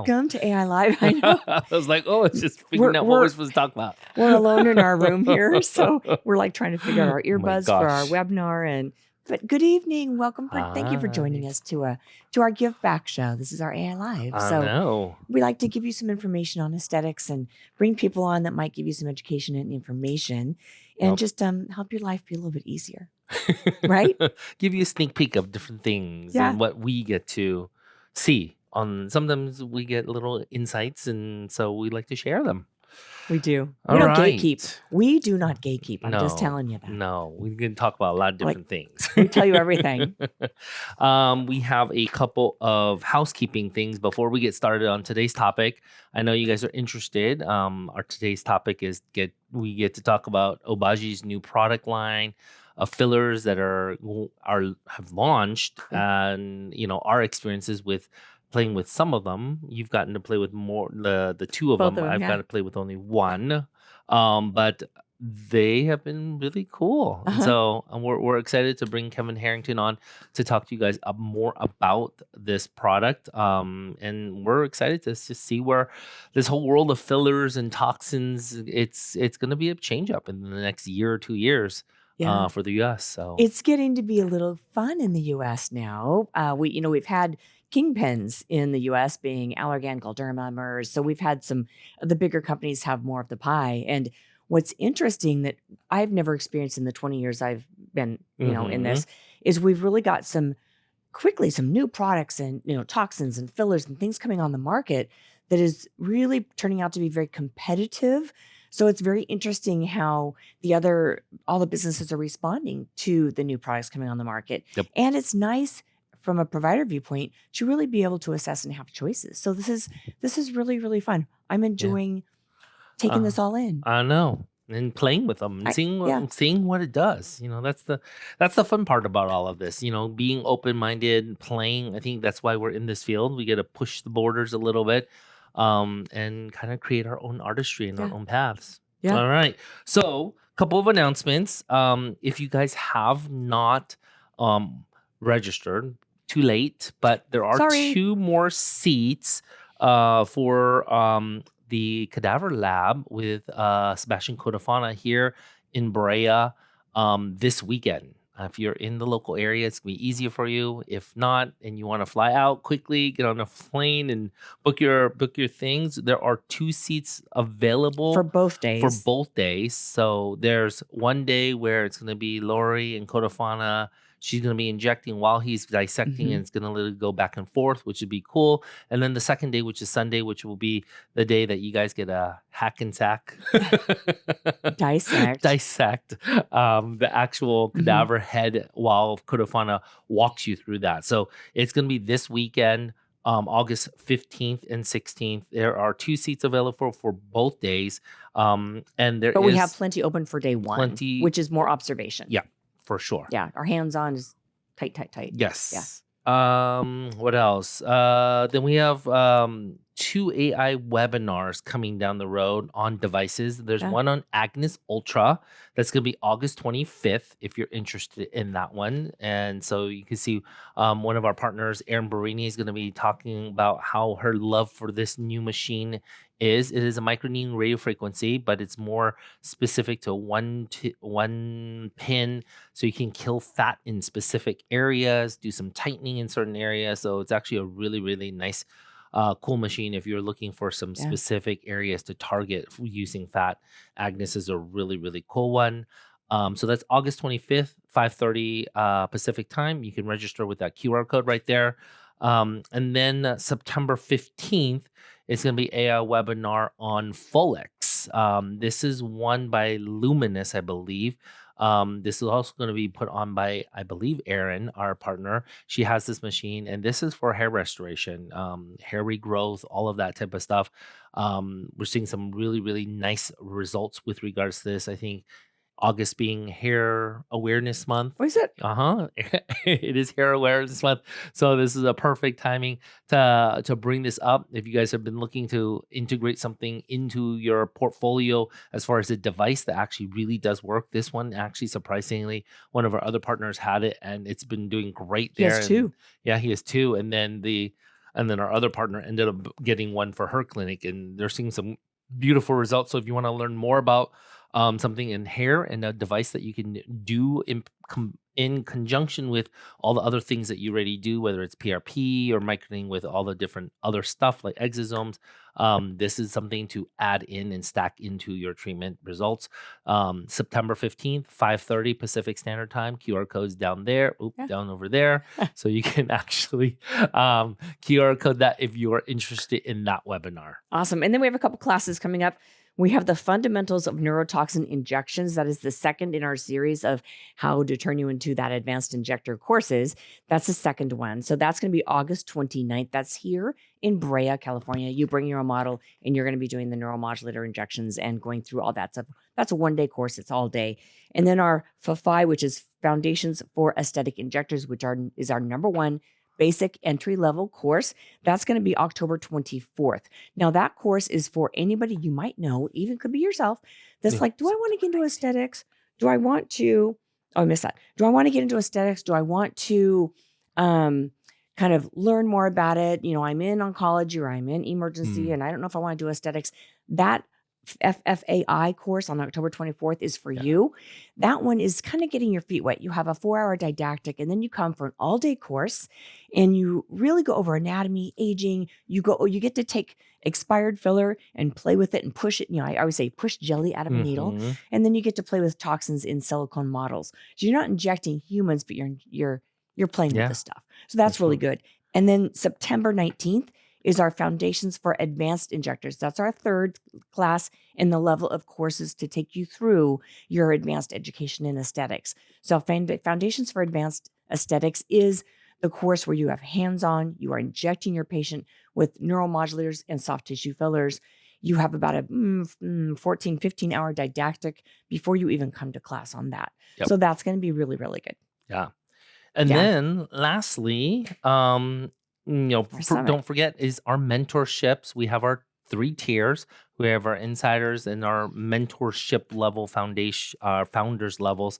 Welcome to AI Live. I know. I was like, oh, it's just figuring out what we're supposed to talk about. We're alone in our room here, so we're like trying to figure out our earbuds for our gosh. webinar. But good evening, welcome. Thank you for joining us to our Give Back show. This is our AI Live. I know. We like to give you some information on aesthetics and bring people on that might give you some education and information, and just help your life be a little bit easier, right? Give you a sneak peek of different things Yeah. and what we get to see. Sometimes we get little insights, and so we like to share them. We do. All We don't right. gatekeep. We do not gatekeep. I'm just telling you that. No, we can talk about a lot of different things. We tell you everything. We have a couple of housekeeping things before we get started on today's topic. I know you guys are interested. Our today's topic is we get to talk about Obagi's new product line of fillers that have launched, and our experiences with playing with some of them. You've gotten to play with more, the two of Both them. of them, I've yeah. got to play with only one, but they have been really cool. And so we're excited to bring Kevin Harrington on to talk to you guys more about this product. And we're excited to see where this whole world of fillers and toxins, it's going to be a change up in the next year or 2 years. For the U.S. So it's getting to be a little fun in the U.S. now. We've had kingpins in the U.S. being Allergan, Galderma, MERS. So we've had some of the bigger companies have more of the pie. And what's interesting that I've never experienced in the 20 years I've been, in this, is we've really got some new products and toxins and fillers and things coming on the market that is really turning out to be very competitive. So it's very interesting how all the businesses are responding to the new products coming on the market. Yep. And it's nice from a provider viewpoint to really be able to assess and have choices. So this is really, really fun. I'm enjoying taking this all in. I know. And playing with them and seeing what it does. That's the fun part about all of this. Being open-minded, playing. I think that's why we're in this field. We get to push the borders a little bit. And kind of create our own artistry and our own paths. Yeah. All right. So, a couple of announcements. If you guys have not registered, too late, but there are 2 more seats for the Cadaver Lab with Sebastian Codafana here in Brea this weekend. If you're in the local area, it's going to be easier for you. If not, and you want to fly out quickly, get on a plane and book your things, there are 2 seats available for both days. So there's one day where it's going to be Lori and Codafana. She's going to be injecting while he's dissecting, and it's going to literally go back and forth, which would be cool. And then the second day, which is Sunday, which will be the day that you guys get a hack and sack. Dissect the actual cadaver head while Codafana walks you through that. So it's going to be this weekend, August 15th and 16th. There are 2 seats available for both days. But we have plenty open for day 1, which is more observation. Yeah. For sure. Yeah, our hands-on is tight. Yes. Yeah. What else? Then we have 2 AI webinars coming down the road on devices. There's one on Agnes Ultra that's going to be August 25th if you're interested in that one. And so you can see one of our partners, Erin Barini, is going to be talking about how her love for this new machine is. It is a microneedling radio frequency, but it's more specific to one pin, so you can kill fat in specific areas, do some tightening in certain areas. So it's actually a really, really nice, cool machine if you're looking for some specific areas to target using fat. Agnes is a really, really cool one. So that's August 25th, 5:30 Pacific time. You can register with that QR code right there. And then September 15th, it's going to be a webinar on Folex. This is one by Luminous, I believe. This is also going to be put on by, I believe, Erin, our partner. She has this machine, and this is for hair restoration, hair regrowth, all of that type of stuff. We're seeing some really, really nice results with regards to this. I think August being Hair Awareness Month. What is it? It is Hair Awareness Month. So this is a perfect timing to bring this up. If you guys have been looking to integrate something into your portfolio as far as a device that actually really does work, this one actually, surprisingly, one of our other partners had it, and it's been doing great there. He has 2. Yeah, he has 2. And then the And then our other partner ended up getting one for her clinic, and they're seeing some beautiful results. So if you want to learn more about something in hair and a device that you can do in conjunction with all the other things that you already do, whether it's PRP or microneedling with all the different other stuff like exosomes, this is something to add in and stack into your treatment results. September 15th, 5:30 Pacific Standard Time. QR code's down there, Yeah. down over there. So you can actually QR code that if you are interested in that webinar. Awesome. And then we have a couple classes coming up. We have the fundamentals of neurotoxin injections. That is the second in our series of how to turn you into that advanced injector courses. That's the second one. So that's going to be August 29th. That's here in Brea, California. You bring your own model and you're going to be doing the neuromodulator injections and going through all that stuff. That's a 1-day course. It's all day. And then our FFI, which is Foundations for Aesthetic Injectors, which is our number one basic entry-level course. That's going to be October 24th. Now, that course is for anybody you might know, even could be yourself, that's like, do I want to get into aesthetics? Do I want to, oh, I missed that. Do I want to get into aesthetics? Do I want to kind of learn more about it? You know, I'm in oncology or I'm in emergency and I don't know if I want to do aesthetics. That FFAI course on October 24th is for you. That one is kind of getting your feet wet. You have a 4-hour didactic and then you come for an all-day course and you really go over anatomy, aging. You get to take expired filler and play with it and push it. You know, I always say push jelly out of a needle, and then you get to play with toxins in silicone models. So you're not injecting humans, but you're playing with the stuff. So that's really good. And then September 19th is our Foundations for Advanced Injectors. That's our third class in the level of courses to take you through your advanced education in aesthetics. So Foundations for Advanced Aesthetics is the course where you have hands-on, you are injecting your patient with neuromodulators and soft tissue fillers. You have about a 14, 15-hour didactic before you even come to class on that. So that's going to be really, really good. Yeah. And then lastly, don't forget is our mentorships. We have our 3 tiers. We have our insiders and our mentorship level foundation, our founders levels.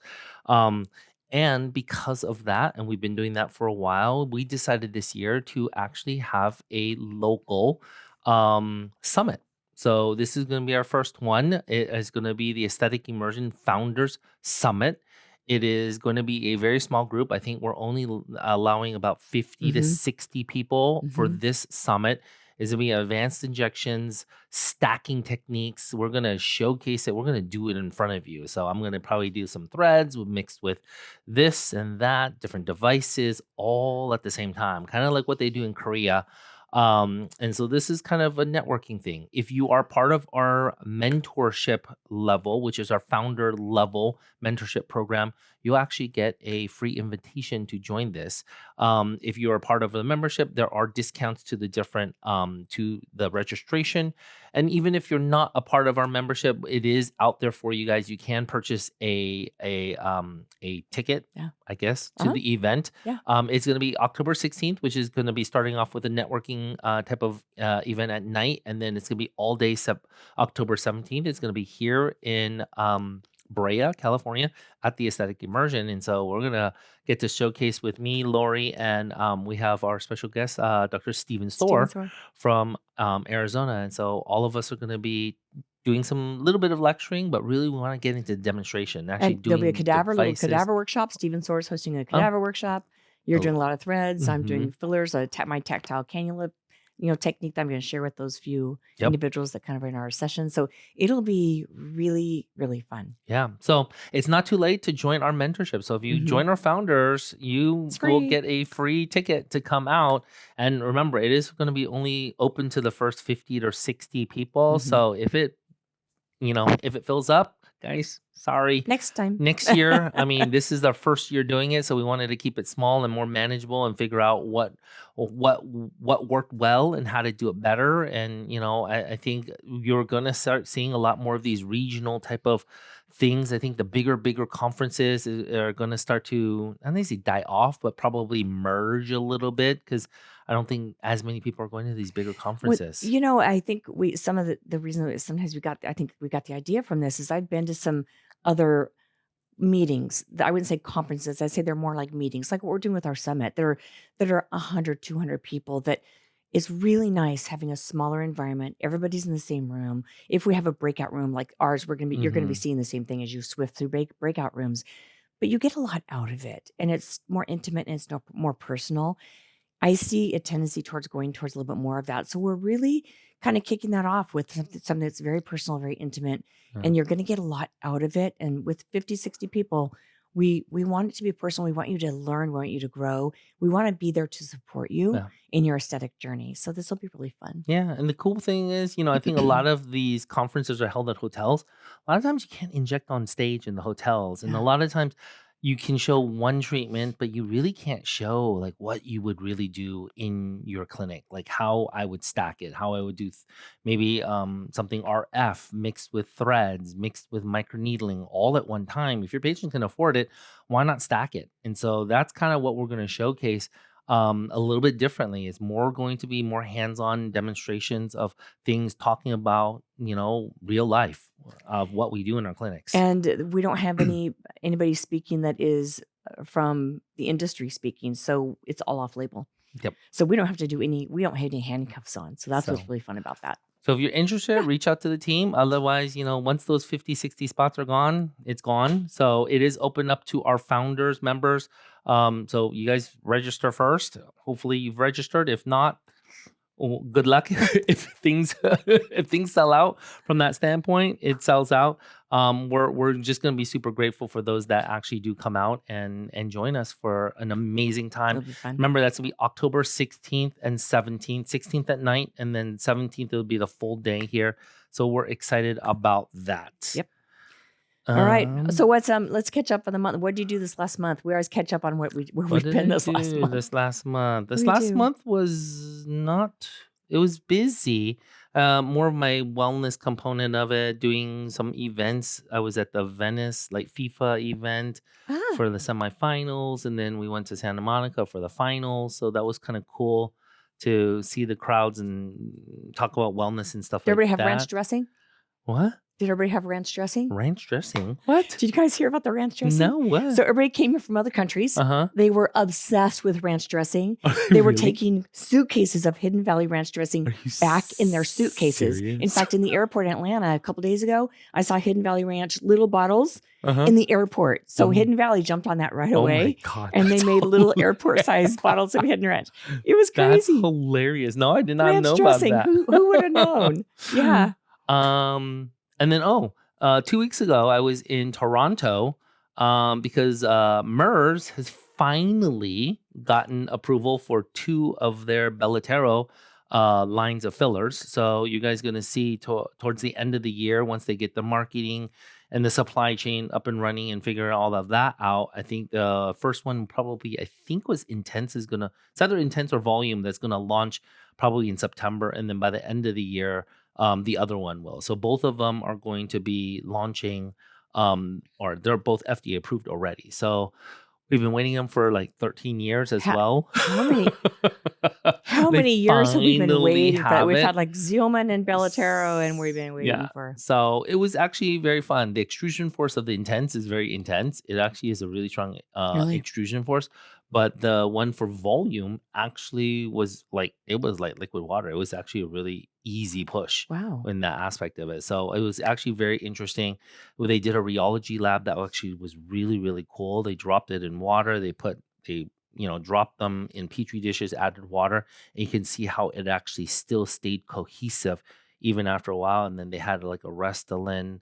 And because of that, and we've been doing that for a while, we decided this year to actually have a local summit. So this is going to be our first one. It is going to be the Aesthetic Immersion Founders Summit. It is going to be a very small group. I think we're only allowing about 50 to 60 people for this summit. It's going to be advanced injections, stacking techniques. We're going to showcase it. We're going to do it in front of you. So I'm going to probably do some threads mixed with this and that, different devices, all at the same time, kind of like what they do in Korea. And so this is kind of a networking thing. If you are part of our mentorship level, which is our founder level mentorship program, you'll actually get a free invitation to join this. If you are part of the membership, there are discounts to the different to the registration. And even if you're not a part of our membership, it is out there for you guys. You can purchase a ticket, I guess, to the event. It's going to be October 16th, which is going to be starting off with a networking type of event at night, and then it's going to be all day. October 17th. It's going to be here in Brea, California, at the Aesthetic Immersion. And so we're going to get to showcase with me, Lori, and we have our special guest, Dr. Steven Storr from Arizona. And so all of us are going to be doing some little bit of lecturing, but really we want to get into demonstration. Actually, and there'll be a little cadaver workshop. Steven Storr is hosting a cadaver workshop. You're doing a lot of threads. I'm doing fillers, my tactile cannula technique that I'm going to share with those few individuals that kind of are in our session. So it'll be really, really fun. Yeah. So it's not too late to join our mentorship. So if you join our founders, you will get a free ticket to come out. And remember, it is going to be only open to the first 50 or 60 people. So if it fills up, guys, sorry. Next time. Next year. I mean, this is our first year doing it, so we wanted to keep it small and more manageable and figure out what worked well and how to do it better. And I think you're gonna start seeing a lot more of these regional type of things. I think the bigger conferences are gonna start to, I don't think they die off, but probably merge a little bit because I don't think as many people are going to these bigger conferences. Well, I think some of the reason that sometimes we got the idea from this is I've been to some other meetings. I wouldn't say conferences. I'd say they're more like meetings, like what we're doing with our summit. That are 100, 200 people that It's really nice having a smaller environment. Everybody's in the same room. If we have a breakout room like ours, you're gonna be Mhm. seeing the same thing as you swift through breakout rooms, but you get a lot out of it, and it's more intimate and it's no more personal. I see a tendency towards going towards a little bit more of that. So we're really kind of kicking that off with something that's very personal, very intimate, Yeah. and you're going to get a lot out of it. And with 50, 60 people, we want it to be personal. We want you to learn. We want you to grow. We want to be there to support you Yeah. in your aesthetic journey. So this will be really fun. Yeah, and the cool thing is, I think a lot of these conferences are held at hotels. A lot of times you can't inject on stage in the hotels, and a Yeah. lot of times you can show one treatment, but you really can't show like what you would really do in your clinic, like how I would stack it, how I would do maybe something RF mixed with threads, mixed with microneedling all at one time. If your patient can afford it, why not stack it? And so that's kind of what we're going to showcase a little bit differently. It's more going to be more hands-on demonstrations of things talking about, real life of what we do in our clinics. And we don't have anybody speaking that is from the industry speaking. So it's all off label. Yep. So we don't have to we don't have any handcuffs on. So that's what's So really fun about that. so if you're interested, Yeah. reach out to the team. Otherwise, once those 50, 60 spots are gone, it's gone. So it is open up to our founders, members. So you guys register first. Hopefully you've registered. If not, well, good luck if things if things sell out from that standpoint. It sells out. We're just gonna be super grateful for those that actually do come out and join us for an amazing time. It'll be fun. Remember, that's gonna be October 16th and 17th. 16th at night, and then 17th it'll be the full day here. So we're excited about that. Yep. All right. Um, So let's catch up on the month. What did you do this last month? We always catch up on where What we've did been I this last do month. this last month? What This did we last do? month was not, it was busy. More of my wellness component of it, doing some events. I was at the Venice, like FIFA event Ah, for the semifinals, and then we went to Santa Monica for the finals. So that was kind of cool to see the crowds and talk about wellness and stuff did like everybody have ranch that. dressing? What? Did everybody have ranch dressing? Ranch dressing? What? Did you guys hear about the ranch dressing? No, what? So everybody came in from other countries. Uh-huh. They were obsessed with ranch dressing. Are They were really? taking suitcases of Hidden Valley ranch dressing Are you back in their suitcases. In serious? fact, in the airport in Atlanta a couple days ago, I saw Hidden Valley Ranch little bottles Uh-huh. in the airport. So Oh, Hidden Valley jumped on that right oh my away, God, and they that's made little airport-sized hilarious. bottles of Hidden Ranch. It was That's crazy. hilarious. No, I did not Ranch know about dressing. that. Who would have known? Yeah. And then 2 weeks ago I was in Toronto because MERS has finally gotten approval for two of their Bellatero lines of fillers. So you guys going to see towards the end of the year, once they get the marketing and the supply chain up and running and figure all of that out. I think the first one probably, I think, was Intense it's either Intense or Volume that's gonna launch probably in September, and then by the end of the year, the other one will. So both of them are going to be launching, or they're both FDA approved already. So we've been waiting them for like 13 years as How, well. how many how They many years have we been finally waiting for that? have We've it. had like Zealman and Bellatero, and we've been waiting Yeah. for. So it was actually very fun. The extrusion force of the Intense is very intense. It actually is a really strong Really? extrusion force. But the one for Volume actually was like, it was like liquid water. It was actually a really easy push Wow. in that aspect of it. So it was actually very interesting. They did a rheology lab that actually was really, really cool. They dropped it in water. They dropped them in petri dishes, added water, and you can see how it actually still stayed cohesive even after a while. And then they had like a Restylane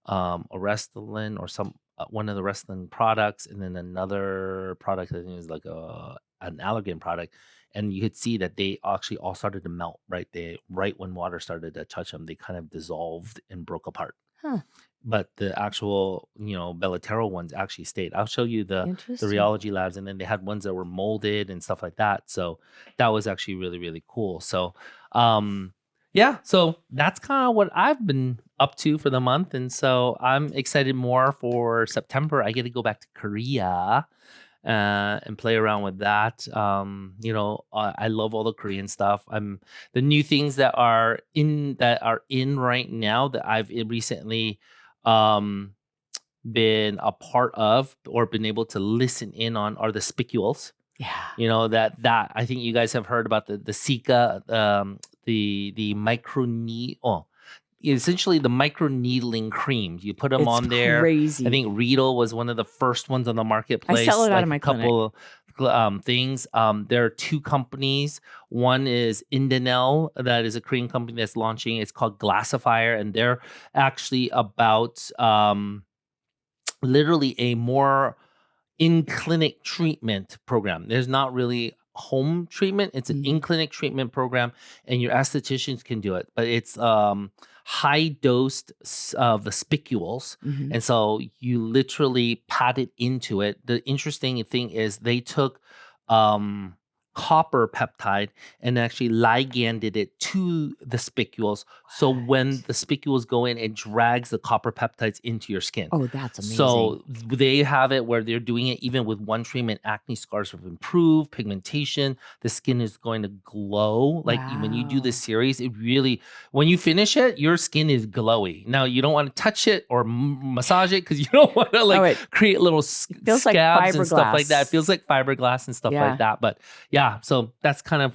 or some one of the Restylane products, and then another product I think is like an Allergan product. And you could see that they actually all started to melt right when water started to touch them. They kind of dissolved and broke apart. Huh. But the actual, Bellatero ones actually stayed. I'll show you the Interesting. rheology labs, and then they had ones that were molded and stuff like that. So that was actually really, really cool. So, yeah, so that's kind of what I've been up to for the month, and so I'm excited more for September. I get to go back to Korea and play around with that. I love all the Korean stuff. The new things that are in right now that I've recently um been a part of or been able to listen in on are the spicules. Yeah. You know, that I think you guys have heard about the Sika, the micro essentially the micro needling creams. You put them It's on there. I crazy. think Riedel was one of the first ones on the I sell marketplace, it out of like a my clinic. couple things. There are two companies. One is Indanel, that is a Korean company that's launching. It's called Glassifier, and they're actually about literally a more in-clinic treatment program. There's not really home treatment. It's an Mm. in-clinic treatment program, and your estheticians can do it. But it's high dosed of the spicules, Mhm. and so you literally pat it into it. The interesting thing is they took um copper peptide and actually liganded it to the spicules. So when What? the spicules go in, it drags the copper peptides into your skin. Oh, that's amazing. So they have it where they're doing it even with one treatment. Acne scars have improved, pigmentation. The skin is going to glow. Like when you do this Wow. series, it really, when you finish it, your skin is glowy. Now you don't want to touch it or massage it because you don't want to Oh, like it create little feels like scabs and stuff like that. It fiberglass. feels like fiberglass and stuff like Yeah. that. But yeah, so that's kind of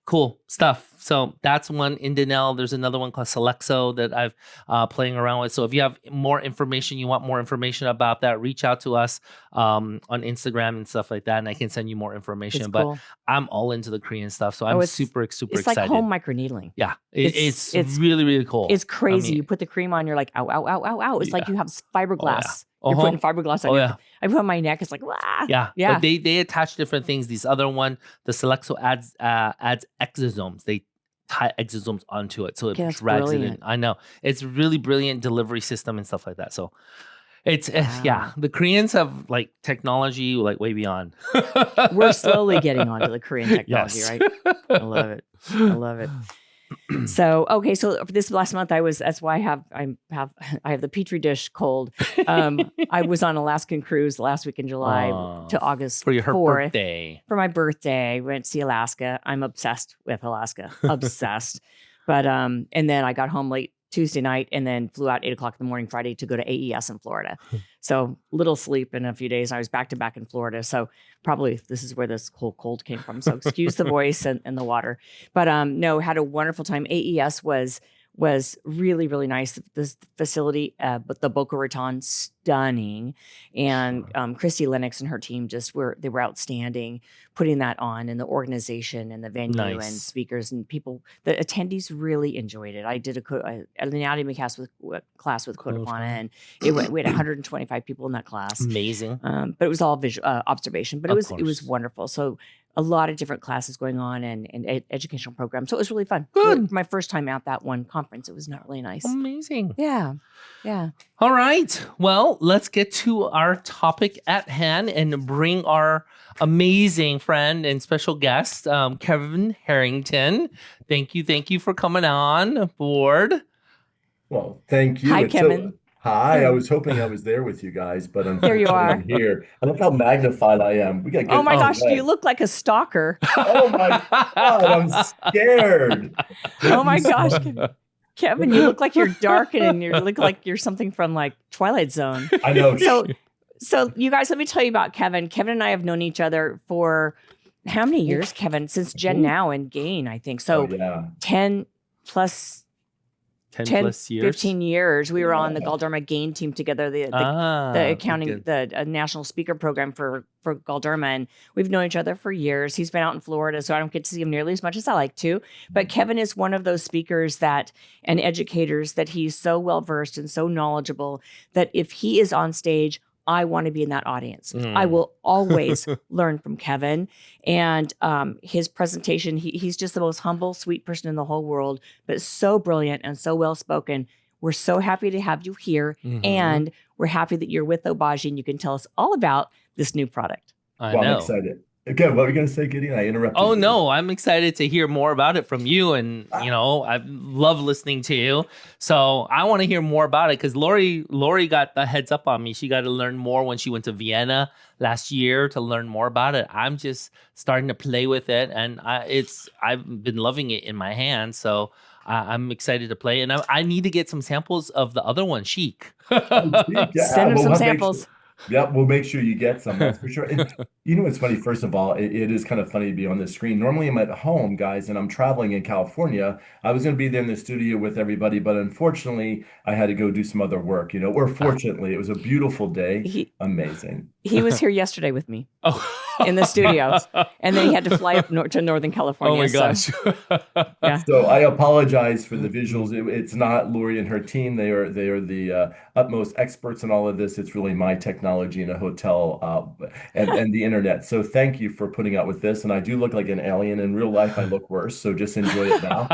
cool stuff. So that's one. Indanel. There's another one called Selexo that I've playing around with. So if you have more information, you want more information about that, reach out to us on Instagram and stuff like that, and I can send you more It's information. But cool. I'm all into the Korean stuff, so Oh, I'm super it's like excited. home microneedling. Yeah, It's it's really cool. It's I crazy. mean, You put the cream on, you're like, ow, ow, ow, ow, ow. It's like yeah. you have Oh yeah. fiberglass. You're putting fiberglass on Oh your. yeah. I put on my neck. It's like, wah. Yeah, Yeah. but they attach different things. These other one, the Selexo adds exosomes. They tie exosomes onto it, so it Okay, that's drags it in. brilliant. I know it's really brilliant delivery system and stuff like that. So it's yeah, Wow. the Koreans have like technology like way beyond. We're slowly getting onto the Korean technology, Yes. right? I love it. I love it. So okay, so for this last month, that's why I have the petri dish cold. I was on Alaskan cruise last week in July to August For her 4th birthday. for my birthday. Went to see Alaska. I'm obsessed with Alaska, obsessed. But and then I got home late Tuesday night and then flew out 8:00 in the morning Friday to go to AES in Florida. So little sleep in a few days. I was back to back in Florida. So probably this is where this whole cold came from. So excuse the voice and the water. But no, had a wonderful time. AES was really, really nice. This facility, but the Boca Raton, stunning. And Christy Lennox and her team they were outstanding, putting that on, and the organization and the venue and Nice. speakers and people. The attendees really enjoyed it. I did an anatomy class with Codafana, and we had 125 people in that class. Amazing. But it was all visual observation. But it was wonderful. So a lot of different classes going on and educational programs. So it was really fun. Good. Really, my first time at that one conference. It was not really nice. Amazing. Yeah. Yeah. All right. Well, let's get to our topic at hand and bring our amazing friend and special guest, Kevin Harrington. Thank you for coming on board. Well, thank you. Hi, Kevin. Hi. I was hoping I was there with you guys, but There you unfortunately are. I'm here. I look how magnified I am. We got to get Oh my this gosh, away. you look like a stalker. Oh my God, I'm scared. Oh my gosh, Kevin, you look like you're dark and you look like you're something from like Twilight Zone. I know. So you guys, let me tell you about Kevin. Kevin and I have known each other for how many years, Kevin? Since Gen Now and Gain, I think. So yeah. 10 plus 10 plus years. 15 years. We were on the Galderma Gain team together, the accounting, the national speaker program for Galderma. And we've known each other for years. He's been out in Florida, so I don't get to see him nearly as much as I like to. But Kevin is one of those speakers and educators that he's so well-versed and so knowledgeable that if he is on stage, I want to be in that audience. I will always learn from Kevin. And his presentation, he's just the most humble, sweet person in the whole world, but so brilliant and so well-spoken. We're so happy to have you here. And we're happy that you're with Obagi and you can tell us all about this new product. I'm excited. Okay, what were you going to say, Gideon? I interrupted you. Oh, no, I'm excited to hear more about it from you. And, I love listening to you. So I want to hear more about it because Lori got the heads up on me. She got to learn more when she went to Vienna last year to learn more about it. I'm just starting to play with it. And I've been loving it in my hands. So I'm excited to play. And I need to get some samples of the other one, Chic. Yeah, Send him some samples. Yep, we'll make sure you get some, that's for sure. And you know what's funny? First of all, it is kind of funny to be on the screen. Normally I'm at home, guys, and I'm traveling in California. I was going to be there in the studio with everybody, but unfortunately, I had to go do some other work, or fortunately, it was a beautiful day. He Amazing. he was here yesterday with me in the studio, Oh. and then he had to fly up to Northern Oh my California. So gosh. yeah. So I apologize for the Mm-mm. visuals. It's not Lori and her team. They are the utmost experts in all of this. It's really my technology in a hotel and the internet. So thank you for putting up with this. And I do look like an alien in real life. I look worse. So just enjoy it now.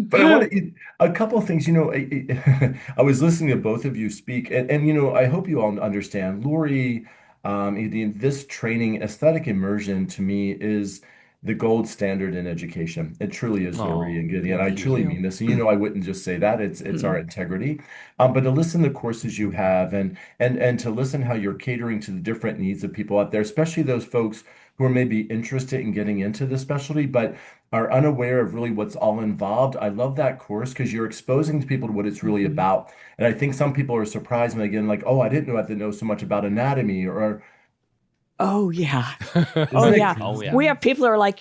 But I want to a couple of things. I was listening to both of you speak, and I hope you all understand. Lori, this training, aesthetic immersion, to me is the gold standard in education. It truly is, Lori Oh, and Gideon. I thank Thank you. truly you. mean this. And I wouldn't just say that. It's our Mm. integrity. But to listen to courses you have and to listen how you're catering to the different needs of people out there, especially those folks who are maybe interested in getting into the specialty, but are unaware of really what's all involved. I love that course because you're exposing people to what it's really Mhm. about. And I think some people are surprised when they get in, like, oh, I didn't know I had to know so much about anatomy, or Oh yeah. Oh isn't it yeah. Oh yeah. We crazy? have people who are like,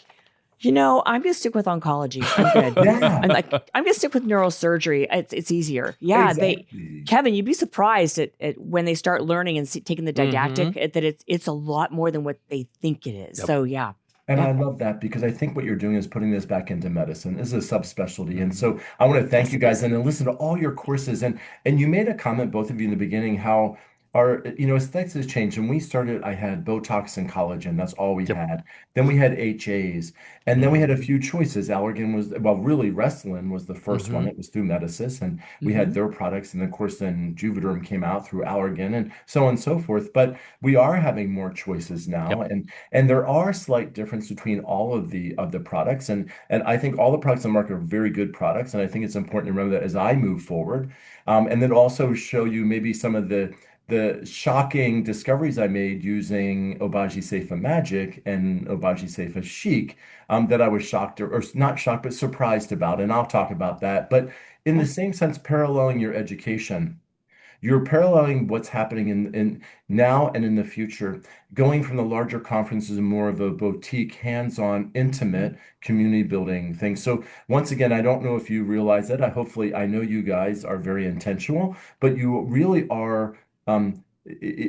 I'm gonna stick with oncology. I'm good. Yeah, I'm like, I'm gonna stick with neurosurgery. It's easier. Yeah, exactly. Kevin, you'd be surprised at when they start learning and taking the Hmm. didactic that it's a lot more than what they think it is. Yep. So yeah, And yeah, I love that because I think what you're doing is putting this back into medicine. This is a subspecialty. And Hmm. so I want to thank yes, you it guys is. and then listen to all your courses. And you made a comment, both of you in the beginning, how our, aesthetics has changed. When we started, I had Botox and collagen. That's all we Yep. had. Then we had HAs. And then we had a Hmm. few choices. Allergan was, well, really, Restylane was the first one. Hmm. It was through Medicis. And we had Hmm. their products. And of course, then Juvederm came out through Allergan and so on and so forth. But we are having more choices now. Yep. And there are slight difference between all of the products. And I think all the products on the market are very good products. And I think it's important to remember that as I move forward. And then also show you maybe some of the shocking discoveries I made using Obagi Saypha Magic and Obagi Saypha Chic that I was shocked or not shocked, but surprised about. And I'll talk about that. But in the Yeah. same sense, paralleling your education. You're paralleling what's happening in now and in the future, going from the larger conferences and more of a boutique, hands-on, Hmm. intimate community building thing. So once again, I don't know if you realize that. I know you guys are very intentional, but you really are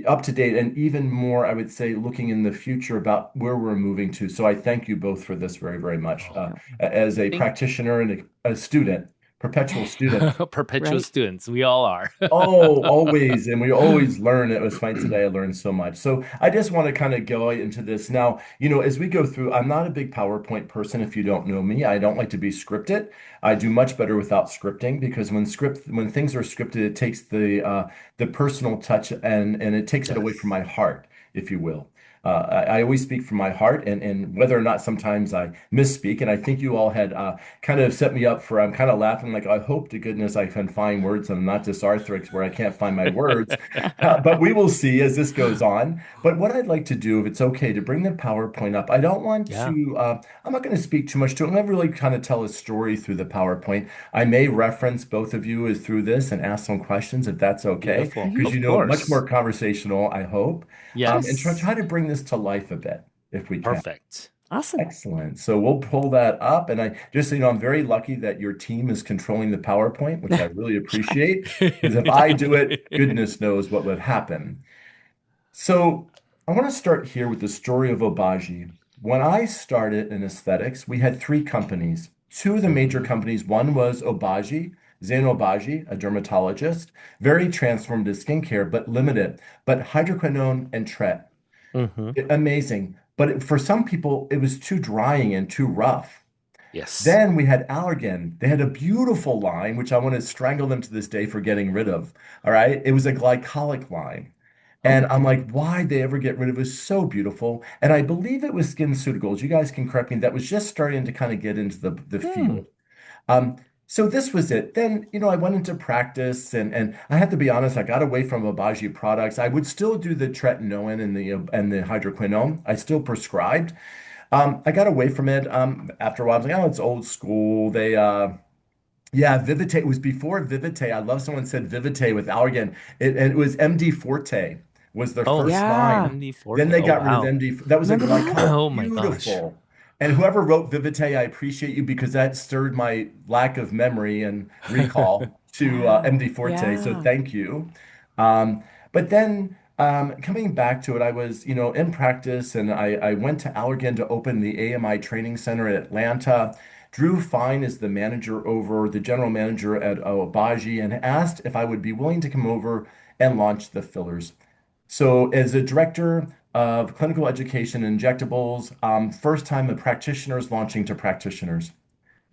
up to date and even more, I would say, looking in the future about where we're moving to. So I thank you both for this very, very much. Oh, As a thank practitioner and a student, perpetual student. perpetual Right. students. We all are. Oh, always. And we always learn. It was fine today. I learned so much. So I just want to kind of go into this now. As we go through, I'm not a big PowerPoint person. If you don't know me, I don't like to be scripted. I do much better without scripting because when things are scripted, it takes the personal touch and it takes it away from Yes. my heart, if you will. I always speak from my heart, and whether or not sometimes I misspeak, and I think you all had kind of set me up for. I'm kind of laughing, like I hope to goodness I can find words, and I'm not dysarthric where I can't find my words. But we will see as this goes on. But what I'd like to do, if it's okay, to bring the PowerPoint up. I don't want Yeah. to. I'm not going to speak too much to it. I'm going to really kind of tell a story through the PowerPoint. I may reference both of you as through this and ask some questions if that's okay, Beautiful. Hmm. because Of much more course. conversational, I hope, and Yes. try to bring this to life a bit if we can. Perfect. Awesome. Excellent. So we'll pull that up. And I just, I'm very lucky that your team is controlling the PowerPoint, which I really appreciate. Because if I do it, goodness knows what would happen. So I want to start here with the story of Obagi. When I started in aesthetics, we had three companies. Two of the major Hmm. companies, one was Obagi, Zain Obagi, a dermatologist, very transformative skincare, but limited, but hydroquinone and Tret. Hmm. Amazing. But for some people, it was too drying and too rough. Yes. Then we had Allergan. They had a beautiful line, which I want to strangle them to this day for getting rid of. All right. It was a glycolic line. Oh, And I'm like, why'd they ever get rid of it? It was so beautiful. And I believe it was SkinCeuticals. You guys can correct me. That was just starting to kind of get into the Hmm. field. Um, so this was it. Then, I went into practice and I have to be honest, I got away from Obagi products. I would still do the tretinoin and the hydroquinone. I still prescribed. I got away from it after a while. I was like, oh, it's old school. Yeah, Vivite. It was before Vivite. I love someone said Vivite with Allergan. And it was MD Forte was their Oh, first Yeah. line. MD Then Forte. they Oh got rid of wow. MD. That was a Remember that? glycol. Oh my gosh. Beautiful. And whoever wrote Vivite, I appreciate you because that stirred my lack of memory and recall to Wow. MD Forte. So Yeah. thank you. But then coming back to it, I was, in practice and I went to Allergan to open the AMI training center in Atlanta. Drew Fine is the manager over, the general manager at Obagi, and asked if I would be willing to come over and launch the fillers. So, as a director of clinical education and injectables, first time a practitioner is launching to practitioners.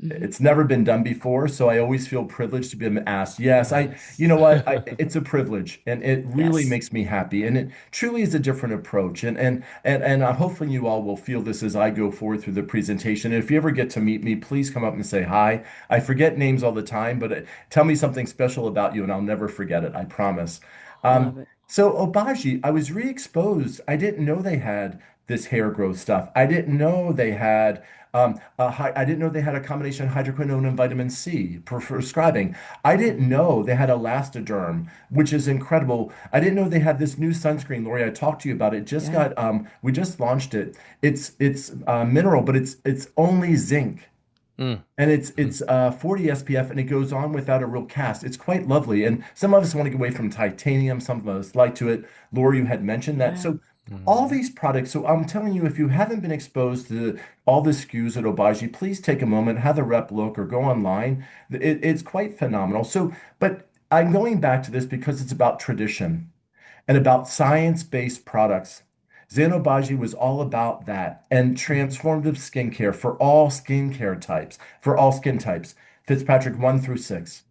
Hmm. It's never been done before, so I always feel privileged to be asked. Yes, you Yes. know what? It's a privilege, and it really Yes. makes me happy. And it truly is a different approach. And hopefully you all will feel this as I go forward through the presentation. If you ever get to meet me, please come up and say hi. I forget names all the time, but tell me something special about you, and I'll never forget it. I promise. Love it. So Obagi, I was re-exposed. I didn't know they had this hair growth stuff. I didn't know they had. I didn't know they had a combination of hydroquinone and vitamin C for prescribing. I didn't Hmm. know they had Elastoderm, which is incredible. I didn't know they had this new sunscreen, Lori. I talked to you about it. Yeah. We just launched it. It's mineral, but it's only zinc. Mm. And it's Mhm. it's 40 SPF and it goes on without a real cast. It's quite lovely. And some of us want to get away from titanium, some of us like to it. Laura, you had mentioned that. Yeah. So all Mhm. these products, so I'm telling you, if you haven't been exposed to all the SKUs at Obagi, please take a moment, have the rep look or go online. It's quite phenomenal. So, but I'm going back to this because it's about tradition and about science-based products. Xanobaji was all about that and Hmm. transformative skincare for all skincare types, for all skin types, Fitzpatrick 1 through 6.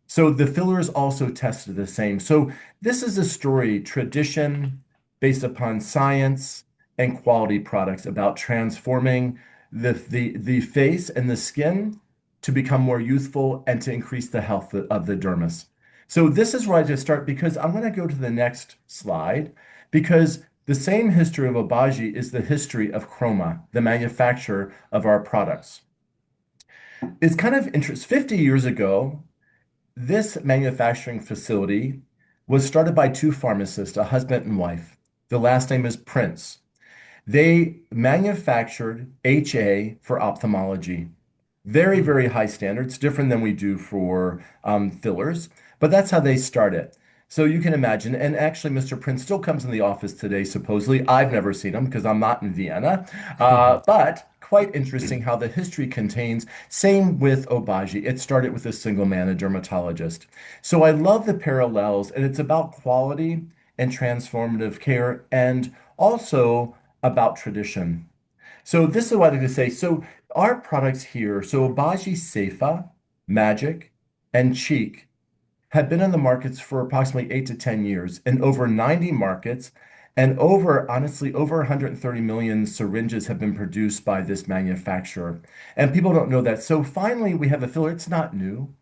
So the fillers also tested the same. So this is a story, tradition based upon science and quality products about transforming the face and the skin to become more youthful and to increase the health of the dermis. So this is where I just start because I'm going to go to the next slide because the same history of Obagi is the history of Chroma, the manufacturer of our products. It's kind of interesting. 50 years ago, this manufacturing facility was started by two pharmacists, a husband and wife. The last name is Prince. They manufactured HA for ophthalmology. Very, Mm. very high standards, different than we do for fillers, but that's how they started. So you can imagine, and actually, Mr. Prince still comes in the office today, supposedly. I've never seen him because I'm not in Vienna. But quite interesting how the history contains. Same with Obagi. It started with a single man, a dermatologist. So I love the parallels, and it's about quality and transformative care, and also about tradition. So this is what I like to say. So our products here, so Obagi Saypha, Magic, and Cheek have been in the markets for approximately 8 to 10 years in over 90 markets, and honestly, over 130 million syringes have been produced by this manufacturer. And people don't know that. So finally, we have a filler. It's not new.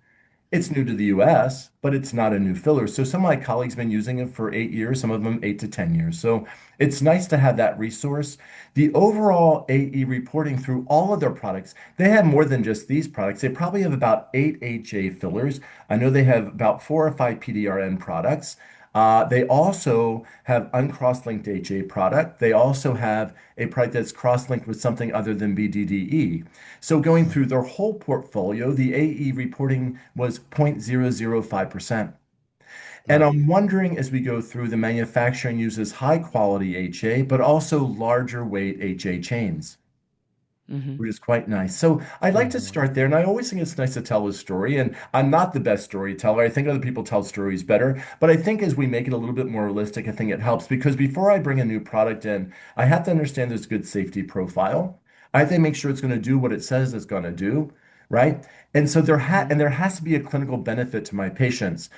It's new to the US, but it's not a new filler. So some of my colleagues have been using it for 8 years, some of them 8 to 10 years. So it's nice to have that resource. The overall AE reporting through all of their products, they have more than just these products. They probably have about 8 HA fillers. I know they have about 4 or 5 PDRN products. They also have uncross-linked HA product. They also have a product that's cross-linked with something other than BDDE. So going through their whole portfolio, the AE reporting was 0.005%. And Wow. I'm wondering as we go through, the manufacturing uses high quality HA, but also larger weight HA chains, Hmm. which is quite nice. So I'd like to Mhm. start there. And I always think it's nice to tell a story. And I'm not the best storyteller. I think other people tell stories better. But I think as we make it a little bit more realistic, I think it helps because before I bring a new product in, I have to understand there's a good safety profile. I have to make sure it's going to do what it says it's going to do, right? And so Hmm. there has to be a clinical benefit to my patients.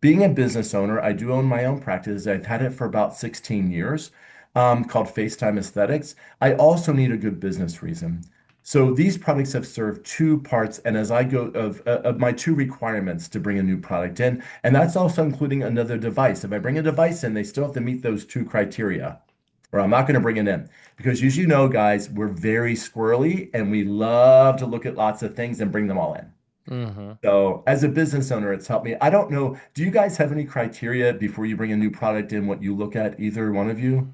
Being a business owner, I do own my own practice. I've had it for about 16 years, called FaceTime Aesthetics. I also need a good business reason. So these products have served two parts, and as I go of my two requirements to bring a new product in, and that's also including another device. If I bring a device in, they still have to meet those two criteria, or I'm not going to bring it in. Because as you know, guys, we're very squirrely and we love to look at lots of things and bring them all in. Mm-hmm. So as a business owner, it's helped me. I don't know. Do you guys have any criteria before you bring a new product in, what you look at, either one of you?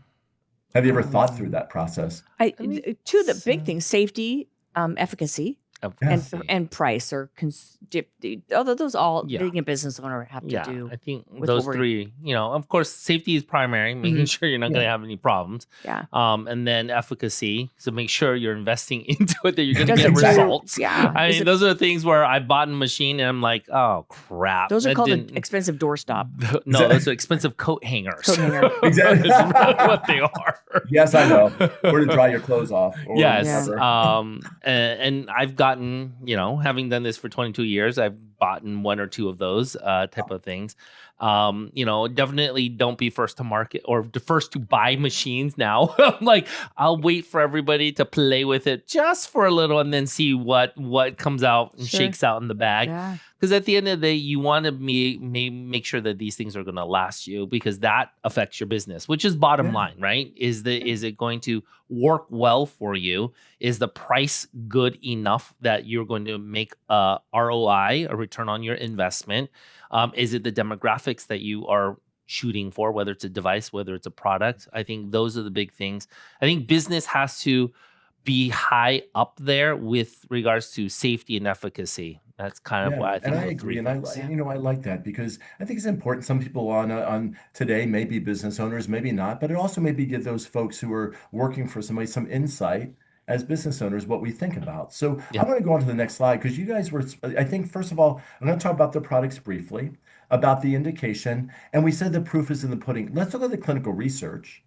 Have you ever thought through Um, that process? I think Two of the big things: safety, efficacy, Yeah. efficacy. and price, although those all Yeah. being a business owner have to Yeah, do I think with what those we're. three, of course, safety is primary, making sure you're not going Yeah. to have any problems. Yeah, And then efficacy, so make sure you're investing into it, that you're going to does get it Exactly. do? results. Yeah, I is mean, it? those are the things where I bought a machine and I'm like, oh crap, Those are that called an didn't. expensive doorstop No, Exactly. those are expensive coat hangers. coat hanger. Exactly. That's really what they are. Yes, I know. Or to dry your clothes off or Yes. Yeah, whatever. And I've gotten, having done this for 22 years, I've bought one or two of those type of things. Definitely don't be first to market or the first to buy machines now. I'm like, I'll wait for everybody to play with it just for a little and then see what comes out and sure. shakes out in the bag. Yeah, Because at the end of the day, you want to make sure that these things are going to last you, because that affects your business, which is bottom Yeah. line, right? Is it going to work well for you? Is the price good enough that you're going to make a ROI, a return on your investment? Is it the demographics that you are shooting for, whether it's a device, whether it's a product? I think those are the big things. I think business has to be high up there with regards to safety and efficacy. That's kind of Yeah, what I and think I are the agree, three and I things. I like that because I think it's important. Some people on today may be business owners, maybe not, but it also maybe give those folks who are working for somebody some insight as business owners what we think about. So Yeah. I'm going to go on to the next slide because you guys were. I think first of all, I'm going to talk about the products briefly, about the indication, and we said the proof is in the pudding. Let's look at the clinical research.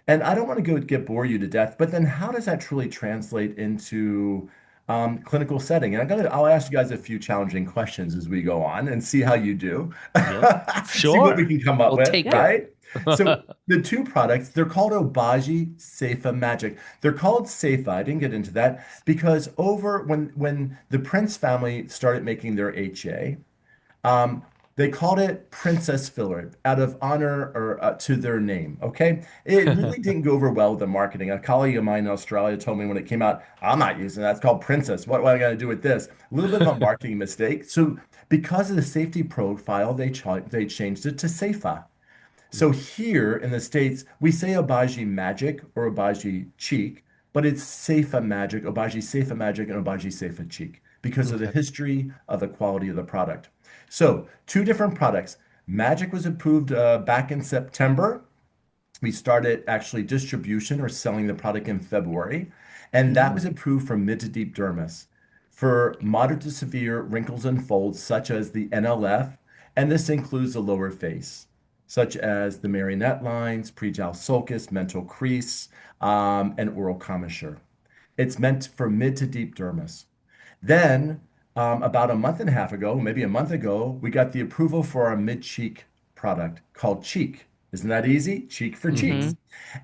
And I don't want to go get bore you to death, but then how does that truly translate into clinical setting? And I'll ask you guys a few challenging questions as we go on and see how you do. Yep. See what we Sure. can come up We'll with, take yeah. it. right? So the two products, they're called Obagi Saypha Magic. They're called Saypha. I didn't get into that because over when the Prince family started making their HA, um, they called it Princess Filler out of honor or to their name. Okay. It really didn't go over well with the marketing. A colleague of mine in Australia told me when it came out, I'm not using that. It's called Princess. What am I going to do with this? A little bit of a marketing mistake. So, because of the safety profile, they changed it to Sayfa. So, here in the States, we say Obagi Magic or Obagi Cheek, but it's Sayfa Magic, Obagi Sayfa Magic, and Obagi Sayfa Cheek because of the Okay. history of the quality of the product. So, two different products. Magic was approved back in September. We started actually distribution or selling the product in February, and that was approved for mid to deep dermis for moderate to severe wrinkles and folds, such as the NLF, and this includes the lower face, such as the marionette lines, prejowl sulcus, mental crease, and oral commissure. It's meant for mid to deep dermis. Then, about a month and a half ago, maybe a month ago, we got the approval for our mid-cheek product called Cheek. Isn't that easy? Cheek for Mm-hmm. cheeks.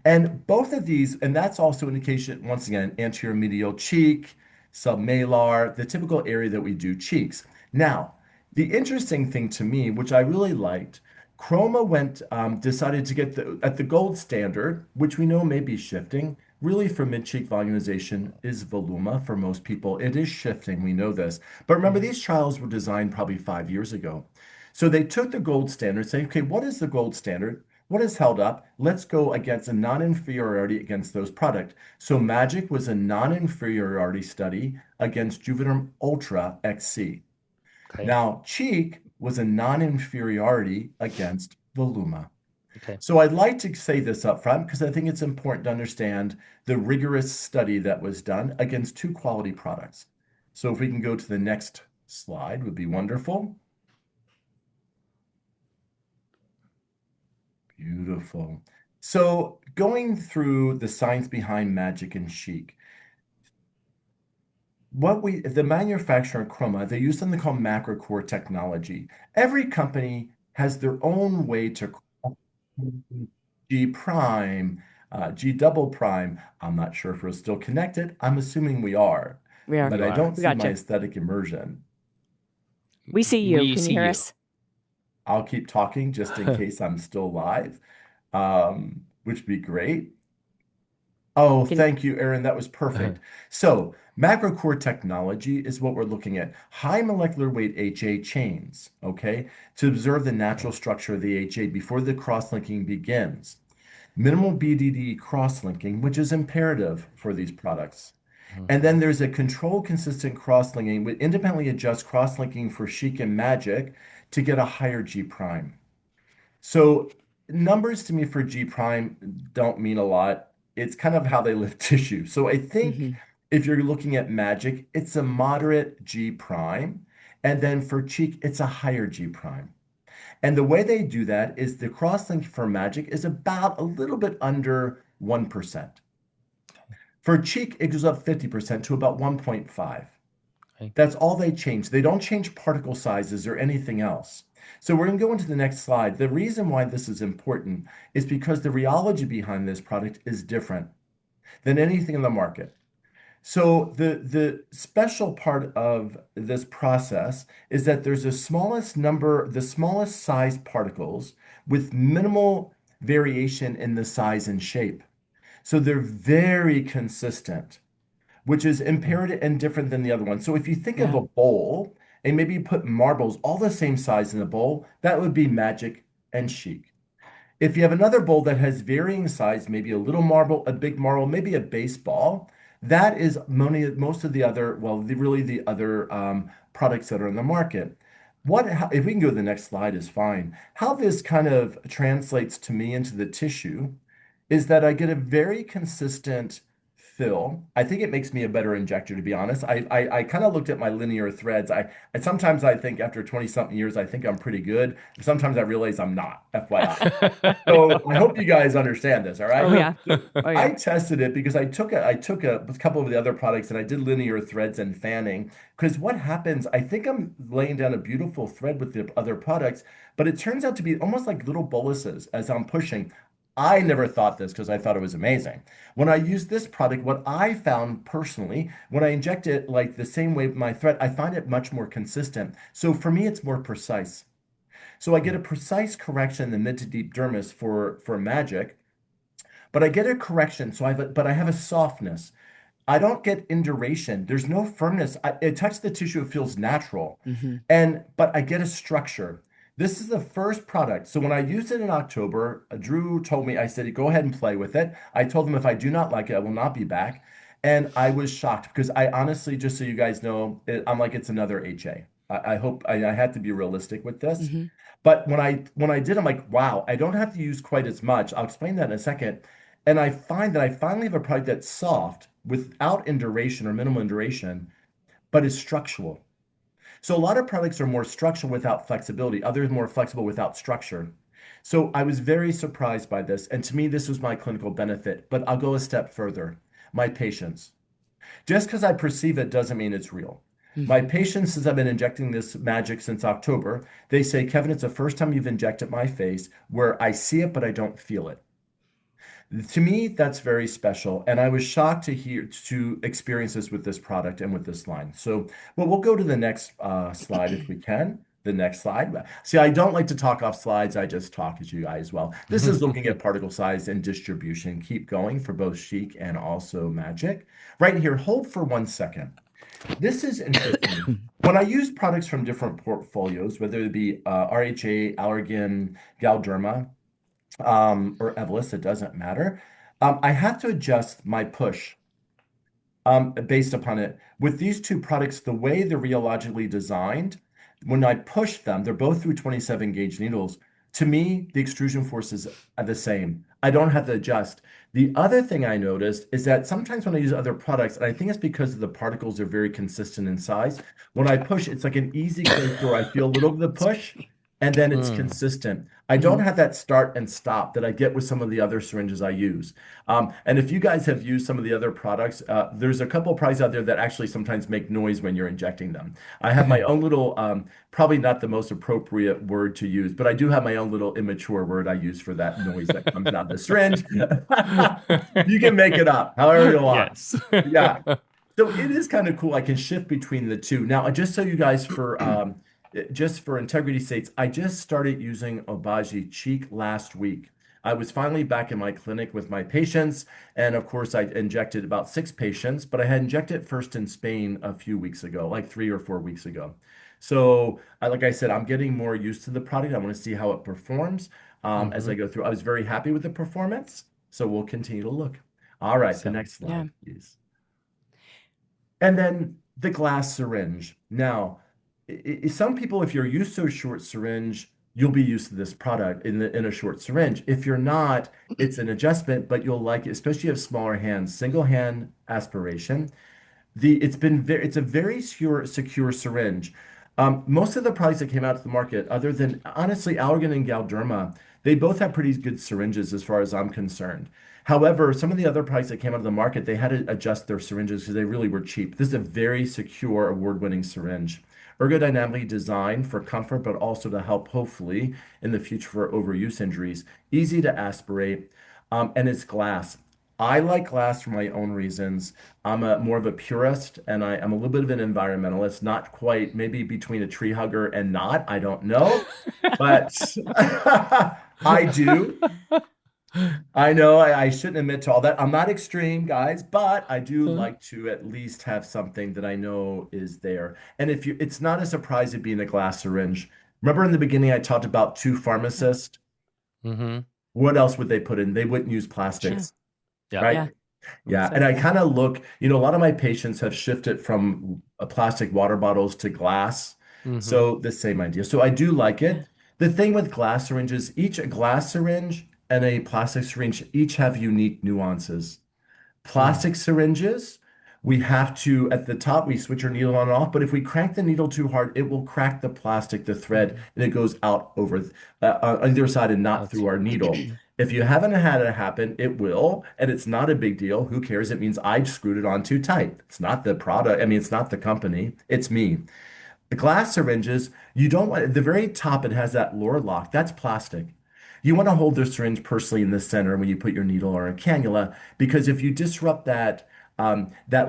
And both of these, and that's also indication, once again, anterior medial cheek, submalar, the typical area that we do cheeks. Now, the interesting thing to me, which I really liked, Chroma decided to get at the gold standard, which we know may be shifting. Really, for mid-cheek volumization is Voluma for most people. It is shifting, we know this. But remember, these trials were designed probably 5 years ago. So they took the gold standard, saying, okay, what is the gold standard? What is held up? Let's go against a non-inferiority against those products. So Magic was a non-inferiority study against Juvederm Ultra XC. Okay. Now, Cheek was a non-inferiority against Voluma. Okay. So I'd like to say this up front because I think it's important to understand the rigorous study that was done against two quality products. So if we can go to the next slide would be wonderful. Beautiful. So going through the science behind Magic and Chic, the manufacturer Chroma, they use something called macrocore technology. Every company has their own way to G prime, G double prime. I'm not sure if we're still connected. I'm assuming we are, We are. but You I are. don't We see got my you. aesthetic immersion. We see you. We Can you see hear you. us? I'll keep talking just in case I'm still live, which would be great. Oh, Can thank you, Aaron. That was perfect. So, macrocore technology is what we're looking at. High molecular weight HA chains, okay, to observe the natural structure of the HA before the cross-linking begins. Minimal BDD cross-linking, which is imperative for these products. And then there's a controlled, consistent cross-linking with independently adjust cross-linking for Chic and Magic to get a higher G prime. So numbers to me for G prime don't mean a lot. It's kind of how they lift tissue. So I think hmm if you're looking at Magic, it's a moderate G prime. And then for Cheek, it's a higher G prime. And the way they do that is the crosslink for Magic is about a little bit under 1%. For Cheek, it goes up 50% to about 1.5. Okay. That's all they change. They don't change particle sizes or anything else. So we're going to go into the next slide. The reason why this is important is because the rheology behind this product is different than anything in the market. So the special part of this process is that there's the smallest size particles with minimal variation in the size and shape. So they're very consistent, which is Mm. imperative and different than the other one. So if you think of Yeah. a bowl and maybe you put marbles all the same size in the bowl, that would be Magic and Chic. If you have another bowl that has varying size, maybe a little marble, a big marble, maybe a baseball, that is most of the other, well, really the other products that are in the market. If we can go to the next slide is fine. How this kind of translates to me into the tissue is that I get a very consistent fill. I think it makes me a better injector, to be honest. I kind of looked at my linear threads. Sometimes I think after 20 something years, I think I'm pretty good. Sometimes I realize I'm not, FYI. So I hope you guys understand this, all Oh right? yeah. So Oh I yeah. tested it because I took a couple of the other products and I did linear threads and fanning. Because what happens, I think I'm laying down a beautiful thread with the other products, but it turns out to be almost like little boluses as I'm pushing. I never thought this because I thought it was amazing. When I use this product, what I found personally, when I inject it like the same way with my thread, I find it much more consistent. So for me, it's more precise. So I get a precise correction in the mid to deep dermis for Magic, but I get a correction. But I have a softness. I don't get induration. There's no firmness. It touches the tissue. It feels natural. hmm But I get a structure. This is the first product. So when I used it in October, Drew told me, I said, go ahead and play with it. I told him if I do not like it, I will not be back. And I was shocked because I honestly, just so you guys know, I'm like, it's another HA. I hope I had to be realistic with this. hmm But when I did, I'm like, wow, I don't have to use quite as much. I'll explain that in a second. And I find that I finally have a product that's soft without induration or minimal induration, but is structural. So a lot of products are more structural without flexibility, others more flexible without structure. So I was very surprised by this. And to me, this was my clinical benefit. But I'll go a step further. My patients. Just because I perceive it doesn't mean it's real. My hmm patients, since I've been injecting this Magic since October, they say, Kevin, it's the first time you've injected my face where I see it, but I don't feel it. To me, that's very special. And I was shocked to experience this with this product and with this line. So, well, we'll go to the next slide if we can. The next slide. See, I don't like to talk off slides. I just talk as you guys well. This is looking at particle size and distribution. Keep going for both Chic and also Magic. Right here, hold for 1 second. This is interesting. When I use products from different portfolios, whether it be RHA, Allergan, Galderma, or Evolus, it doesn't matter. I have to adjust my push based upon it. With these two products, the way they're rheologically designed, when I push them, they're both through 27 gauge needles. To me, the extrusion forces are the same. I don't have to adjust. The other thing I noticed is that sometimes when I use other products, and I think it's because the particles are very consistent in size, when I push, it's like an easy close door. I feel a little bit of the push, and then it's Mm. consistent. I don't hmm have that start and stop that I get with some of the other syringes I use. And if you guys have used some of the other products, there's a couple of products out there that actually sometimes make noise when you're injecting them. I have my own little, probably not the most appropriate word to use, but I do have my own little immature word I use for that noise that comes out of the syringe. You can make it up however you want. Yes. Yeah. So it is kind of cool. I can shift between the two. Now, just so you guys just for integrity sakes, I just started using Obagi Cheek last week. I was finally back in my clinic with my patients. And of course, I injected about 6 patients, but I had injected first in Spain a few weeks ago, like 3 or 4 weeks ago. So, like I said, I'm getting more used to the product. I want to see how it performs as I Mm-hmm. go through. I was very happy with the performance. So we'll continue to look. All right, the So next Yeah. slide, please. And then the glass syringe. Now, some people, if you're used to a short syringe, you'll be used to this product in a short syringe. If you're not, it's an adjustment, but you'll like it, especially if you have smaller hands. Single hand aspiration. It's a very secure syringe. Most of the products that came out to the market, other than honestly Allergan and Galderma, they both have pretty good syringes as far as I'm concerned. However, some of the other products that came out of the market, they had to adjust their syringes because they really were cheap. This is a very secure, award-winning syringe. Ergodynamically designed for comfort, but also to help, hopefully, in the future for overuse injuries. Easy to aspirate, and it's glass. I like glass for my own reasons. I'm more of a purist and I'm a little bit of an environmentalist, not quite, maybe between a tree hugger and not, I don't know. But I do. I know I shouldn't admit to all that. I'm not extreme, guys, but I do like to at least have something that I know is there. And if you, it's not a surprise it being a glass syringe. Remember in the beginning, I talked about 2 pharmacists. mm-hmm. What else would they put in? They wouldn't use Yeah. plastics, Yeah. right? Yeah. Yeah, and I So, kind of look, a lot of my patients have shifted from plastic water bottles to glass. Mm-hmm. So the same idea. So I do like yeah. it. The thing with glass syringes, each glass syringe and a plastic syringe each have unique nuances. Mm. Plastic syringes, we have to, at the top, we switch our needle on and off, but if we crank the needle too hard, it will crack the plastic, the thread, Mm. and it goes out over on either side and not That's through our needle. If you haven't had it happen, it will, and it's not a big deal. Who cares? It means I screwed it on too tight. It's not the product. I mean, it's not the company. It's me. The glass syringes, you don't want, at the very top, it has that lower lock. That's plastic. You want to hold the syringe personally in the center when you put your needle or a cannula, because if you disrupt that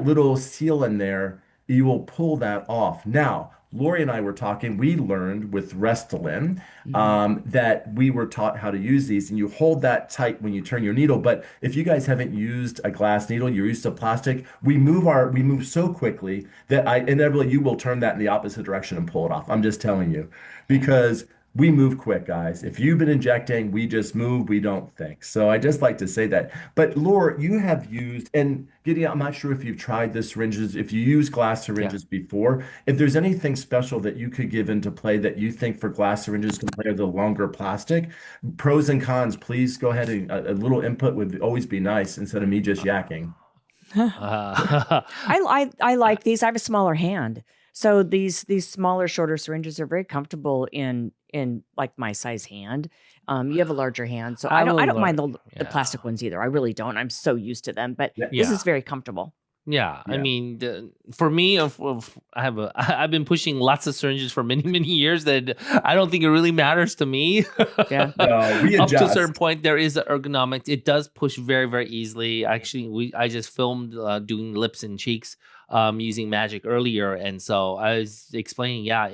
little seal in there, you will pull that off. Now, Lori and I were talking, we learned with Restylane Mhm. that we were taught how to use these, and you hold that tight when you turn your needle. But if you guys haven't used a glass needle, you're used to plastic, we move so quickly that I inevitably you will turn that in the opposite direction and pull it off. I'm just telling you Yeah. because we move quick, guys. If you've been injecting, we just move, we don't think. So I just like to say that. But Laura, you have used, and Gideon, I'm not sure if you've tried the syringes, if you use glass Yeah. syringes before, if there's anything special that you could give into play that you think for glass syringes compared to the longer plastic, pros and cons, please go ahead and a little input would always be nice instead of me just yakking. Uh, I like these. I have a smaller hand, so these smaller, shorter syringes are very comfortable in like my size hand. You have a larger hand, so I I will don't learn. mind the Yeah. plastic ones either. I really don't. I'm so used to them, but Yeah, this Yeah. is very comfortable. Yeah, I yeah. mean, for me, I have I've been pushing lots of syringes for many many years that I don't think it really matters to me. Yeah. No, we Up to a certain adjust. point, there is the ergonomics. It does push very very easily. Actually, I just filmed doing lips and cheeks using Magic earlier, and so I was explaining, yeah,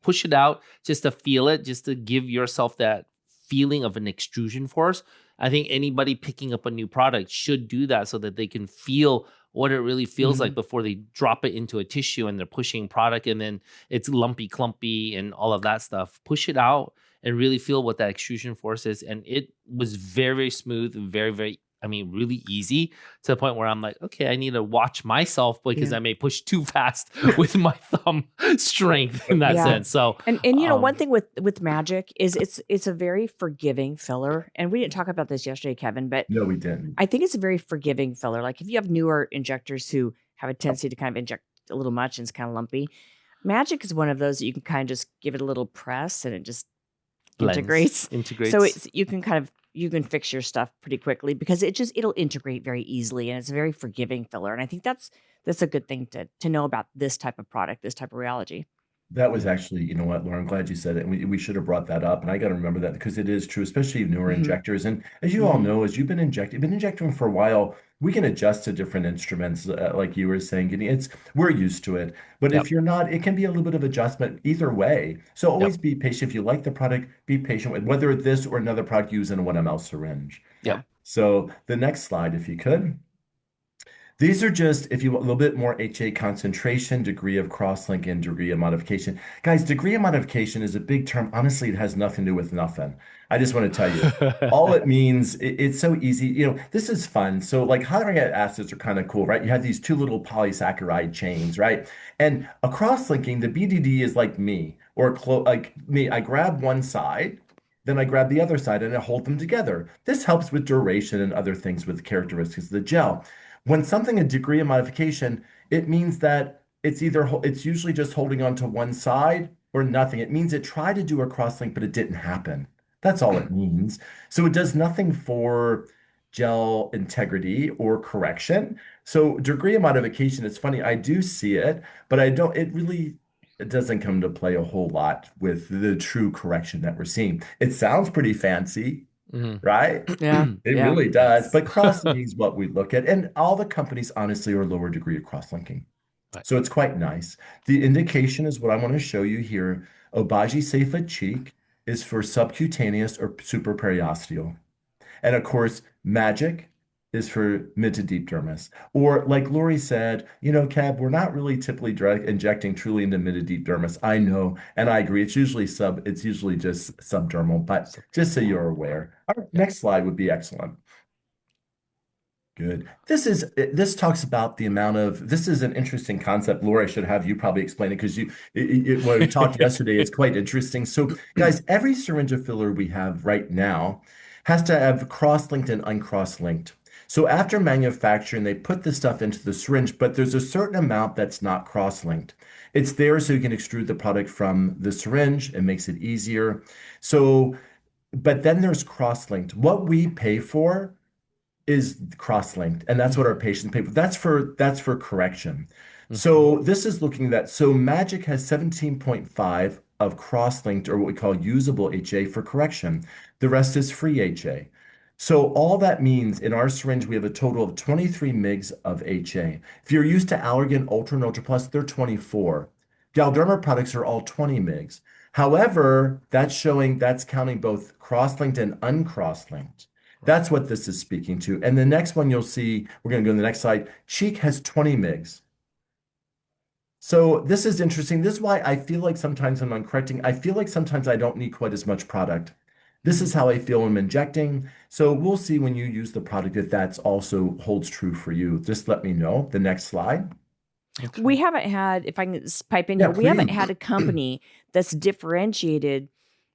push it out just to feel it, just to give yourself that feeling of an extrusion force. I think anybody picking up a new product should do that so that they can feel what it really feels like Mhm. before they drop it into a tissue and they're pushing product and then it's lumpy, clumpy, and all of that stuff. Push it out and really feel what that extrusion force is. And it was very, very smooth and very, very, I mean, really easy to the point where I'm like, okay, I need to watch myself because Yeah. I may push too fast with my thumb strength in that Yeah. sense. So, And one um, thing with Magic is it's a very forgiving filler. And we didn't talk about this yesterday, Kevin, but No, we didn't. I think it's a very forgiving filler. Like if you have newer injectors who have a tendency to kind of inject a little much and it's kind of lumpy, Magic is one of those that you can kind of just give it a little press and it just integrates. So integrates. it's you can fix your stuff pretty quickly because it'll integrate very easily and it's a very forgiving filler. And I think that's a good thing to know about this type of product, this type of rheology. That was Yeah. actually, you know what, Laura, I'm glad you said it. And we should have brought that up. And I got to remember that because it is true, especially newer Hmm. injectors. And as you all Hmm. know, as you've been injecting for a while, we can adjust to different instruments, like you were saying, Gideon. We're used to it. But Yep. if you're not, it can be a little bit of adjustment either way. So Yep. always be patient. If you like the product, be patient with whether this or another product used in a 1 ml syringe. Yeah. Yep. So the next slide, if you could. These are just, if you want a little bit more HA concentration, degree of crosslink, and degree of modification. Guys, degree of modification is a big term. Honestly, it has nothing to do with nothing. I just want to tell you. All it means, it's so easy. This is fun. So, like, hyaluronic acids are kind of cool, right? You have these two little polysaccharide chains, right? And a cross-linking, the BDD is like me, or like me. I grab one side, then I grab the other side, and I hold them together. This helps with duration and other things with characteristics of the gel. When something a degree of modification, it means that it's usually just holding on to one side or nothing. It means it tried to do a crosslink, but it didn't happen. That's all it means. So it does nothing for gel integrity or correction. So degree of modification, it's funny, I do see it, but it doesn't come to play a whole lot with the true correction that we're seeing. It sounds pretty fancy, Mhm. right? Yeah. It Yeah. really does. Yes. But cross-linking is what we look at. And all the companies, honestly, are lower degree of cross-linking. Right. So it's quite nice. The indication is what I want to show you here. Obagi Saypha Cheek is for subcutaneous or supraperiosteal. And of course, Magic is for mid to deep dermis. Or like Lori said, Kev, we're not really typically injecting truly into mid to deep dermis. I know, and I agree. It's usually just subdermal, but just so Subdermal. you're aware. Our Yep. next slide would be excellent. Good. This talks about this is an interesting concept. Laura, I should have you probably explain it because when we talked yesterday, it's quite interesting. So, guys, every syringe of filler we have right now has to have cross-linked and uncross-linked. So after manufacturing, they put the stuff into the syringe, but there's a certain amount that's not cross-linked. It's there so you can extrude the product from the syringe. It makes it easier. So, but then there's cross-linked. What we pay for is cross-linked, and that's what our Mhm. patients pay for. That's for correction. Mhm. So this is looking at Magic has 17.5 of cross-linked or what we call usable HA for correction. The rest is free HA. So all that means in our syringe we have a total of 23 mgs of HA. If you're used to Allergan Ultra and Ultra Plus, they're 24. Galderma products are all 20 mgs. However, that's counting both cross-linked and uncross-linked. Right. That's what this is speaking to. And the next one you'll see, we're going to go to the next slide. Cheek has 20 mgs. So this is interesting. This is why I feel like sometimes when I'm correcting, I feel like sometimes I don't need quite as much product. This is Mhm. how I feel when I'm injecting. So we'll see when you use the product if that's also holds true for you. Just let me know. The next slide. Okay. We haven't had, if I can just pipe in Yeah, here, we haven't please. had a company that's differentiated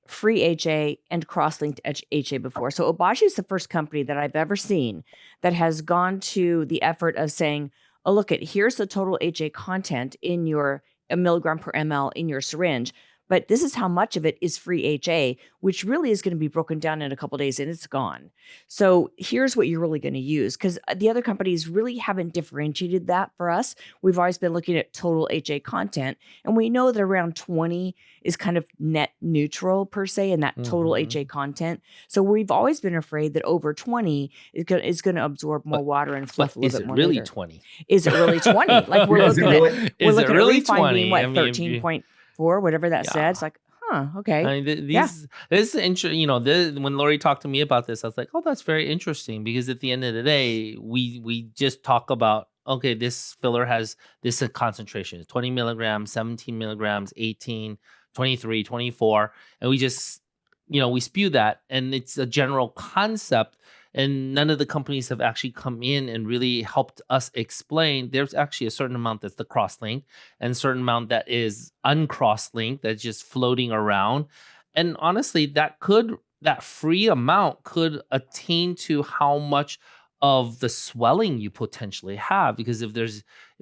free HA and cross-linked HA before. So Obagi is the first company that I've ever seen that has gone to the effort of saying, oh, look at here's the total HA content in your a milligram per ml in your syringe. But this is how much of it is free HA, which really is going to be broken down in a couple days and it's gone. So here's what you're really going to use because the other companies really haven't differentiated that for us. We've always been looking at total HA content, and we know that around 20 is kind of net neutral per se in that total HA Mhm. content. So we've always been afraid that over 20 is going to absorb more But water and but fluff a little is bit it more really later. 20? Is it really 20? Like Yeah, is it really? we're Is it looking at really refine being 20? what I mean, if you 13.4, whatever that said. yeah. It's like, huh, I okay. mean, Yeah. this is interesting. When Lori talked to me about this, I was like, "Oh, that's very interesting." Because at the end of the day, we just talk about okay, this filler has this concentration: 20 milligrams, 17 milligrams, 18, 23, 24, and we just we spew that, and it's a general concept. And none of the companies have actually come in and really helped us explain. There's actually a certain amount that's the cross link and a certain amount that is uncross linked that's just floating around. And honestly, that free amount could attain to how much of the swelling you potentially have because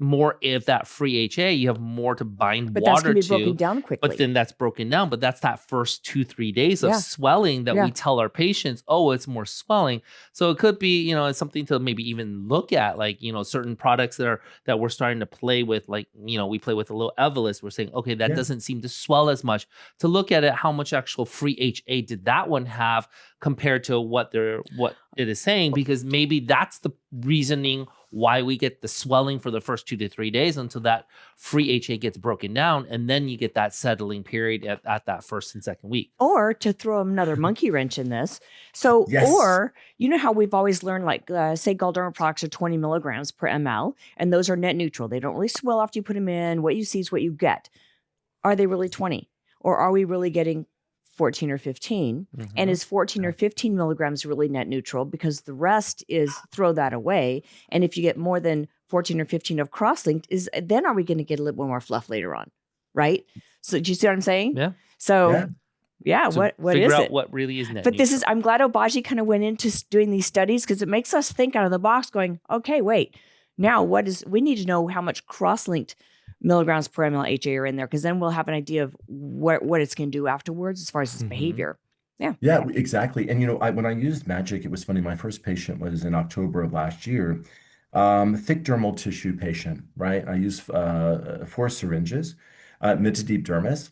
more if that free HA, you have more to bind But that's water going to be broken to. down But quickly. then that's broken down. But that's that first 2-3 days of Yeah. swelling that Yeah. we tell our patients, oh, it's more swelling. So it could be, it's something to maybe even look at, like, certain products that we're starting to play with, like, we play with a little Evolus. We're saying, okay, that Yeah. doesn't seem to swell as much. To look at it, how much actual free HA did that one have compared to what it is saying, because maybe that's the reasoning why we get the swelling for the first 2 to 3 days until that free HA gets broken down, and then you get that settling period at that first and second week. Or to throw another monkey wrench in this. So, Yes. or you know how we've always learned, like, say Galderma products are 20 milligrams per ml, and those are net neutral. They don't really swell after you put them in. What you see is what you get. Are they really 20? Or are we really getting 14 or 15? And is 14 or 15 milligrams really net neutral? Because the rest is throw that away. And if you get more than 14 or 15 of cross-linked, then are we going to get a little bit more fluff later on? Right? So do you see what I'm saying? Yeah. So yeah, So what figure is out it? what really is net But neutral. I'm glad Obagi kind of went into doing these studies, because it makes us think out of the box going, okay, wait, now we need to know how much cross-linked milligrams per ml HA are in there, because then we'll have an idea of what it's going to do afterwards as far as its behavior. Yeah. Yeah, exactly. And when I used Magic, it was funny. My first patient was in October of last year. Thick dermal tissue patient, right? I used 4 syringes, mid to deep dermis,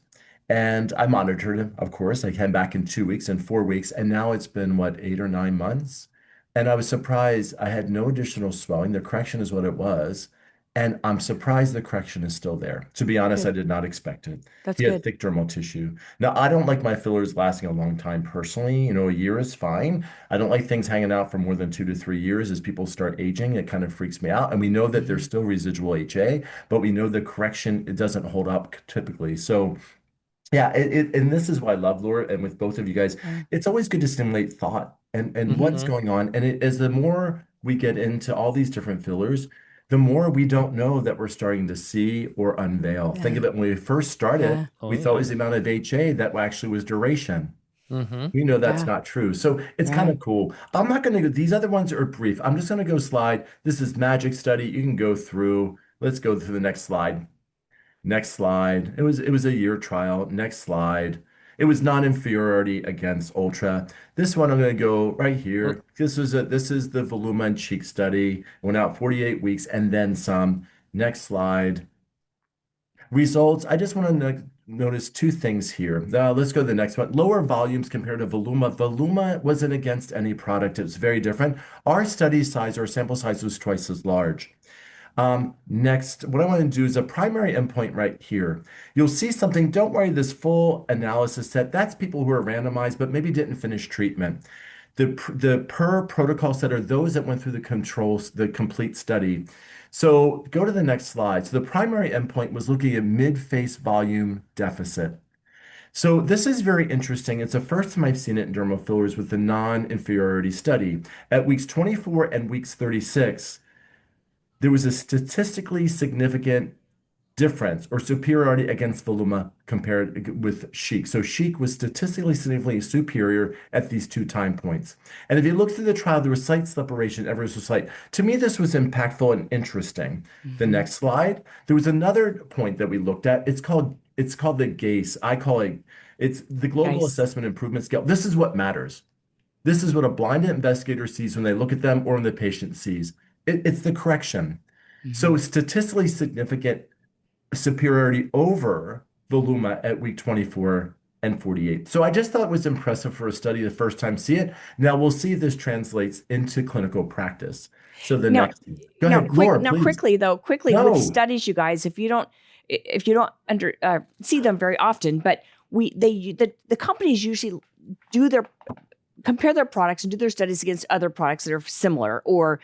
and I monitored him, of course. I came back in 2 weeks and 4 weeks, and now it's been, what, 8 or 9 months? And I was surprised I had no additional swelling. The correction is what it was. And I'm surprised the correction is still there. To be honest, Good. I did not expect it. That's He had good. thick dermal tissue. Now, I don't like my fillers lasting a long time personally. A year is fine. I don't like things hanging out for more than 2 to 3 years. As people start aging, it kind of freaks me out. And we know that there's still residual HA, but we know the correction, it doesn't hold up typically. So yeah, and this is why I love Laura, and with both of you guys, it's always good to stimulate thought and what's going on. And as the more we get into all these different fillers, the more we don't know that we're starting to see or unveil. Think of it, when we first started, we thought it was the amount of HA that actually was duration. We know that's not true. So it's kind of cool. I'm not going to go, these other ones are brief. I'm just going to go slide. This is Magic Study. You can go through. Let's go through the next slide. Next slide. It was a year trial. Next slide. It was non-inferiority against Ultra. This one I'm going to go right here. This is the Voluma and Cheek study. It went out 48 weeks and then some. Next slide. Results. I just want to notice 2 things here. Let's go to the next one. Lower volumes compared to Voluma. Voluma wasn't against any product. It was very different. Our study size, our sample size was twice as large. Next, what I want to do is a primary endpoint right here. You'll see something, don't worry, this full analysis set, that's people who are randomized, but maybe didn't finish treatment. The per protocol set are those that went through the complete study. So go to the next slide. So the primary endpoint was looking at mid-face volume deficit. So this is very interesting. It's the first time I've seen it in dermal fillers with the non-inferiority study. At weeks 24 and weeks 36, there was a statistically significant difference or superiority against Voluma compared with Chic. So Chic was statistically significantly superior at these 2 time points. And if you look through the trial, there was site separation ever so slight. To me, this was impactful and interesting. The next slide, there was another point that we looked at. It's called the GACE. I call it's the Global GACE. Assessment Improvement Scale. This is what matters. This is what a blinded investigator sees when they look at them or when the patient sees. It's the correction. So statistically significant superiority over Voluma at week 24 and 48. So I just thought it was impressive for a study the first time see it. Now we'll see if this translates into clinical practice. So the next, go ahead, Laura, please. Quickly No. with studies, you guys, if you don't see them very often, but the companies usually compare their products and do their studies against other products that are similar or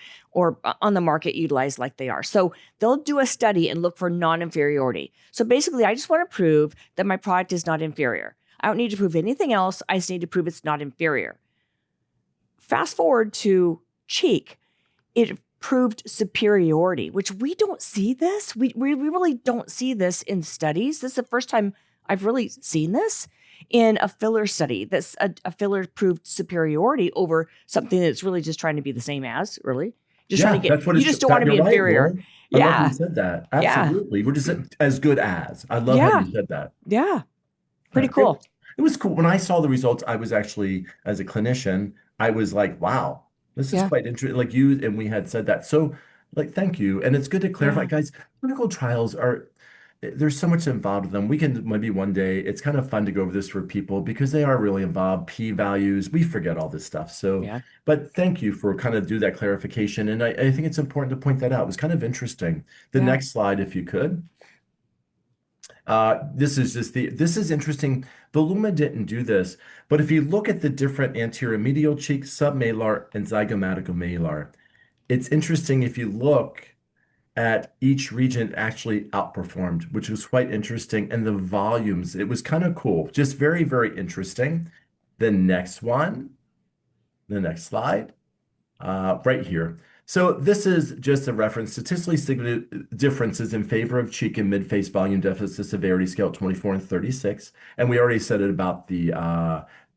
on the market utilized like they are. So they'll do a study and look for non-inferiority. So basically, I just want to prove that my product is not inferior. I don't need to prove anything else. I just need to prove it's not inferior. Fast forward to Cheek. It proved superiority, which we don't see this. We really don't see this in studies. This is the first time I've really seen this in a filler study. A filler proved superiority over something that's really just trying to be the same as, really. Just trying to Yeah, get, that's what you it's just don't want that to you're be right, inferior. Laura. I love how you Yeah. said that. Yeah. Absolutely. We're just as good as. I love how Yeah. you said that. Yeah. Pretty Yeah, cool. it was cool. When I saw the results, I was actually, as a clinician, I was like, wow, this is Yeah. quite interesting. Like you and we had said that. So, like, thank you. And it's good to clarify, Yeah. guys, clinical trials are, there's so much involved with them. We can maybe one day, it's kind of fun to go over this for people because they are really involved, p values. We forget all this stuff. So, Yeah. but thank you for kind of do that clarification. And I think it's important to point that out. It was kind of interesting. The Yeah. next slide, if you could. This is interesting. The Luma didn't do this, but if you look at the different anterior medial cheek, submalar, and zygomaticomalar, it's interesting if you look at each region actually outperformed, which was quite interesting. And the volumes, it was kind of cool. Just very, very interesting. The next one, the next slide right here. So this is just a reference, statistically significant differences in favor of cheek and mid-face volume deficit severity scale 24 and 36. And we already said it about the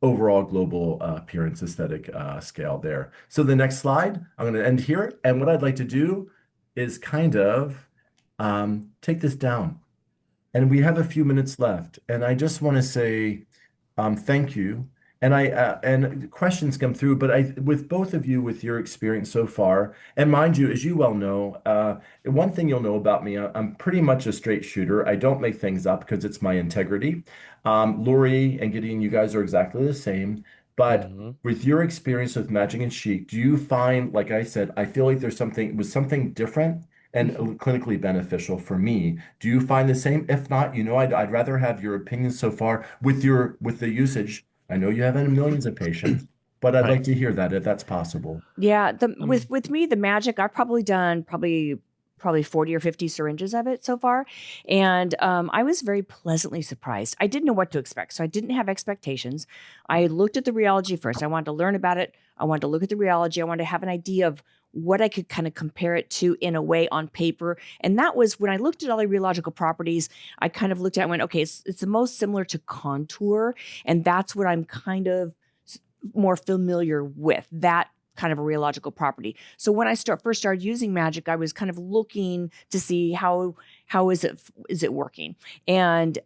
overall global appearance aesthetic scale there. So the next slide, I'm going to end here. And what I'd like to do is kind of take this down. And we have a few minutes left. And I just want to say thank you. And and questions come through, but with both of you, with your experience so far, and mind you, as you well know, one thing you'll know about me, I'm pretty much a straight shooter. I don't make things up because it's my integrity. Lori and Gideon, you guys are exactly the same. But Hmm. with your experience with Magic and Chic, do you find, like I said, I feel like was something different and clinically beneficial for me. Do you find the same? If not, I'd rather have your opinions so far with the usage. I know you have millions of patients, but I'd Right. like to hear that if that's possible. Yeah. Um, With me, the magic, I've probably done probably 40 or 50 syringes of it so far. And I was very pleasantly surprised. I didn't know what to expect. So I didn't have expectations. I looked at the rheology first. I wanted to learn about it. I wanted to look at the rheology. I wanted to have an idea of what I could kind of compare it to in a way on paper. And that was when I looked at all the rheological properties, I kind of looked at it and went, okay, it's the most similar to contour. And that's what I'm kind of more familiar with, that kind of a rheological property. So when I first started using Magic, I was kind of looking to see how is it working. And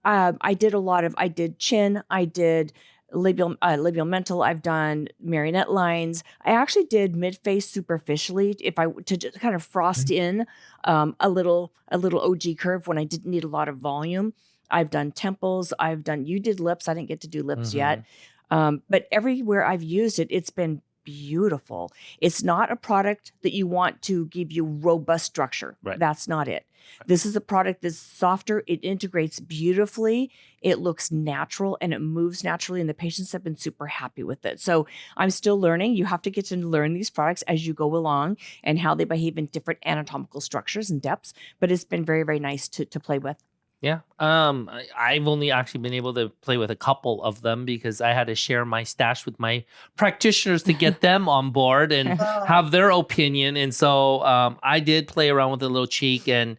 I did chin, I did labial mental, I've done marionette lines. I actually did mid face superficially to just kind of frost in a little OG curve when I didn't need a lot of volume. I've done temples. You did lips. I didn't get to do lips yet. But everywhere I've used it, it's been beautiful. It's not a product that you want to give you robust structure. right. That's not it. This is a product that's softer. It integrates beautifully. It looks natural and it moves naturally. And the patients have been super happy with it. So I'm still learning. You have to get to learn these products as you go along and how they behave in different anatomical structures and depths. But it's been very, very nice to play with. Yeah. I've only actually been able to play with a couple of them because I had to share my stash with my practitioners to get them on board and have their opinion. And so I did play around with a little cheek and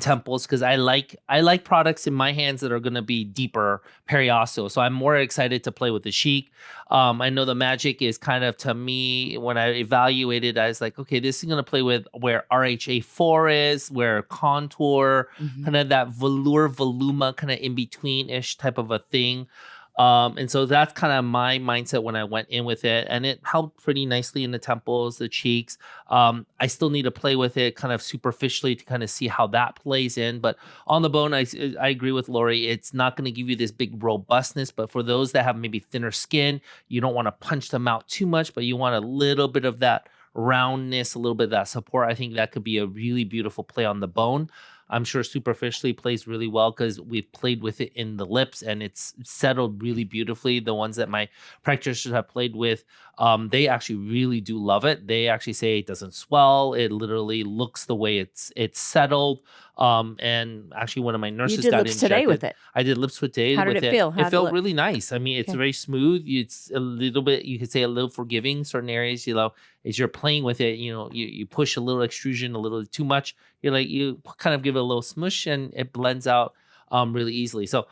temples because I like products in my hands that are going to be deeper periosteal. So I'm more excited to play with the Chic. I know the Magic is kind of, to me, when I evaluated, I was like, okay, this is going to play with where RHA4 is, where contour, kind of that velour voluma kind of in between ish type of a thing. And so that's kind of my mindset when I went in with it, and it helped pretty nicely in the temples, the cheeks. I still need to play with it kind of superficially to kind of see how that plays in, but on the bone, I agree with Lori. It's not going to give you this big robustness, but for those that have maybe thinner skin, you don't want to punch them out too much, but you want a little bit of that roundness, a little bit of that support. I think that could be a really beautiful play on the bone. I'm sure superficially plays really well because we've played with it in the lips and it's settled really beautifully. The ones that my practitioners have played with, they actually really do love it. They actually say it doesn't swell. It literally looks the way it's settled. And actually, one of my You nurses did got lips today injected. with it. I did lips today How did with it it. feel? It How'd it felt look? really nice. I mean, it's Okay. very smooth. It's a little bit, you could say, a little forgiving. Certain areas, as you're playing with it, you push a little extrusion a little too much. You kind of give it a little smush and it blends out really easily. So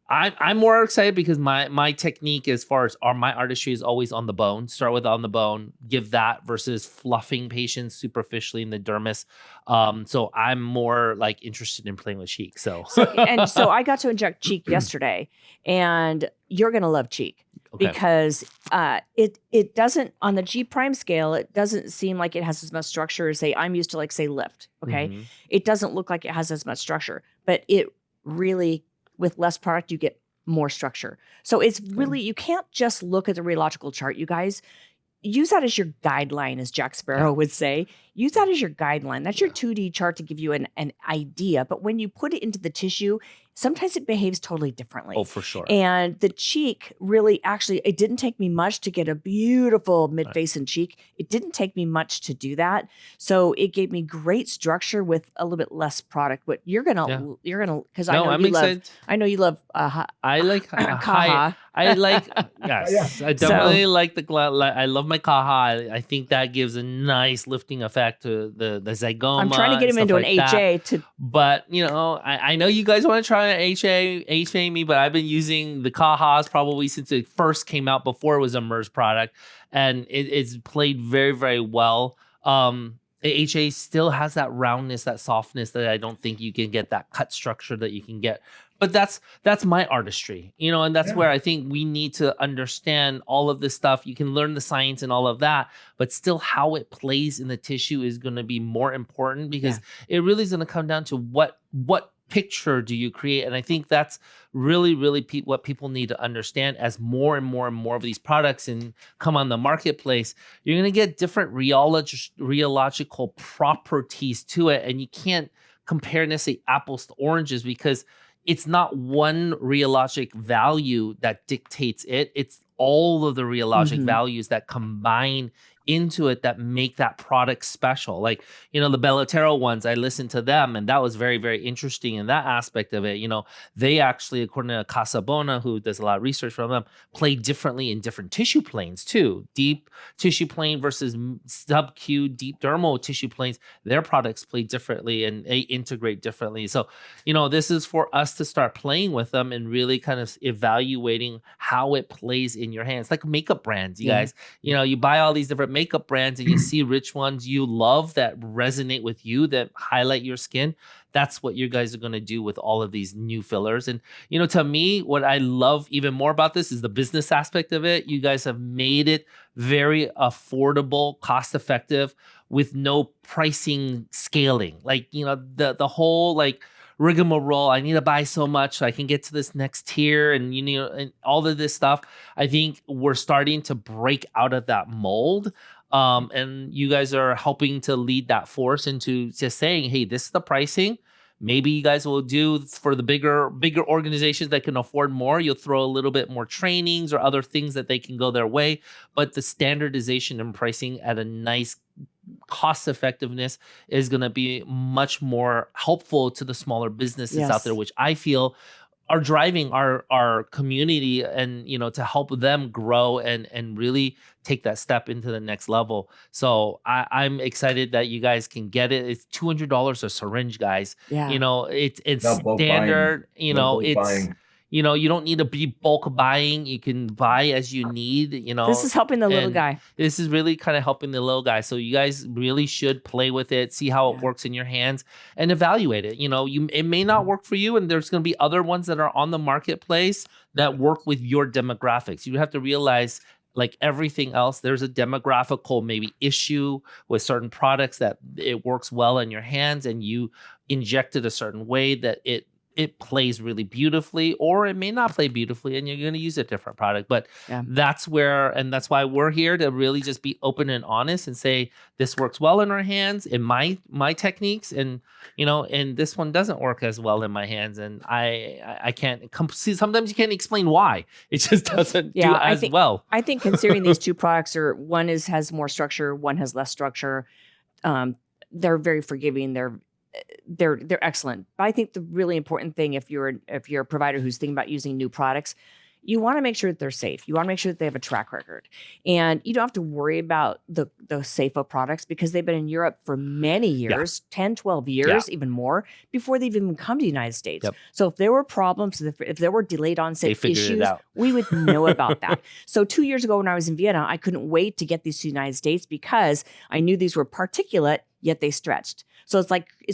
I'm more excited because my technique as far as my artistry is always on the bone. Start with on the bone, give that versus fluffing patients superficially in the dermis. So I'm more like interested in playing with cheek. So so I got to inject cheek yesterday, and you're gonna love cheek Okay. because it doesn't, on the G prime scale, it doesn't seem like it has as much structure as, say, I'm used to, like, say, lift. Okay, Mhm. it doesn't look like it has as much structure, but it really, with less product, you get more structure. So it's really, you can't just look at the rheological chart, you guys. Use that as your guideline, as Jack Sparrow would say. Use that as your guideline. That's your 2D chart to give you an idea. But when you put it into the tissue, sometimes it behaves totally differently. Oh, for sure. And the cheek really, actually, it didn't take me much to get a beautiful mid-face and cheek. It didn't take me much to do that. So it gave me great structure with a little bit less product. But you're gonna, because No, I'm excited. I know you love I like Kaha. I like Yeah. I definitely like the I love my Kaha. I think that gives a nice lifting effect to the zygoma. I'm trying to get him into an HA to. But I know you guys want to try an HA me, but I've been using the Kahas probably since it first came out before it was a MERS product, and it's played very, very well. The HA still has that roundness, that softness that I don't think you can get that cut structure that you can get. But that's my artistry, and that's where I think we need to understand all of this stuff. You can learn the science and all of that, but still how it plays in the tissue is going to be more important because it really is going to come down to what picture do you create? And I think that's really, really what people need to understand as more and more and more of these products and come on the marketplace. You're going to get different rheological properties to it, and you can't compare necessarily apples to oranges because it's not one rheologic value that dictates it. It's all of the rheologic values that combine into it that make that product special. Like, the Bellatero ones, I listened to them, and that was very, very interesting in that aspect of it. They actually, according to Casabona, who does a lot of research from them, play differently in different tissue planes too. Deep tissue plane versus sub-Q deep dermal tissue planes, their products play differently and they integrate differently. So, this is for us to start playing with them and really kind of evaluating how it plays in your hands. Like makeup brands, you guys, you buy all these different makeup brands and you see which ones you love that resonate with you, that highlight your skin. That's what you guys are going to do with all of these new fillers. And, to me, what I love even more about this is the business aspect of it. You guys have made it very affordable, cost effective with no pricing scaling. Like, the whole like rigmarole. I need to buy so much so I can get to this next tier and and all of this stuff. I think we're starting to break out of that mold. And you guys are helping to lead that force into just saying, hey, this is the pricing. Maybe you guys will do for the bigger organizations that can afford more. You'll throw a little bit more trainings or other things that they can go their way. But the standardization and pricing at a nice cost effectiveness is going to be much more helpful to the smaller businesses out there, which I feel are driving our community and to help them grow and really take that step into the next level. So I'm excited that you guys can get it. It's $200 a syringe, guys. It's standard. It's you don't need to be bulk buying. You can buy as you need. This is helping the little guy. This is really kind of helping the little guy. So you guys really should play with it, see how it works in your hands, and evaluate it. It may not work for you, and there's going to be other ones that are on the marketplace that work with your demographics. You have to realize, like everything else, there's a demographical maybe issue with certain products that it works well in your hands, and you inject it a certain way that it plays really beautifully, or it may not play beautifully and you're going to use a different product. But that's why we're here to really just be open and honest and say, this works well in our hands in my techniques. And, and this one doesn't work as well in my hands. And I can't see, sometimes you can't explain why it just doesn't do as well. I think considering these two products one has more structure, one has less structure. They're very forgiving. They're excellent. But I think the really important thing, if you're a provider who's thinking about using new products, you want to make sure that they're safe. You want to make sure that they have a track record. And you don't have to worry about the Saypha products because they've been in Europe for many years, 10, 12 years, even more, before they've even come to the United States. So if there were problems, if there were delayed onset issues, we would know about that. So 2 years ago when I was in Vienna, I couldn't wait to get these to the United States because I knew these were particulate, yet they stretched. So it's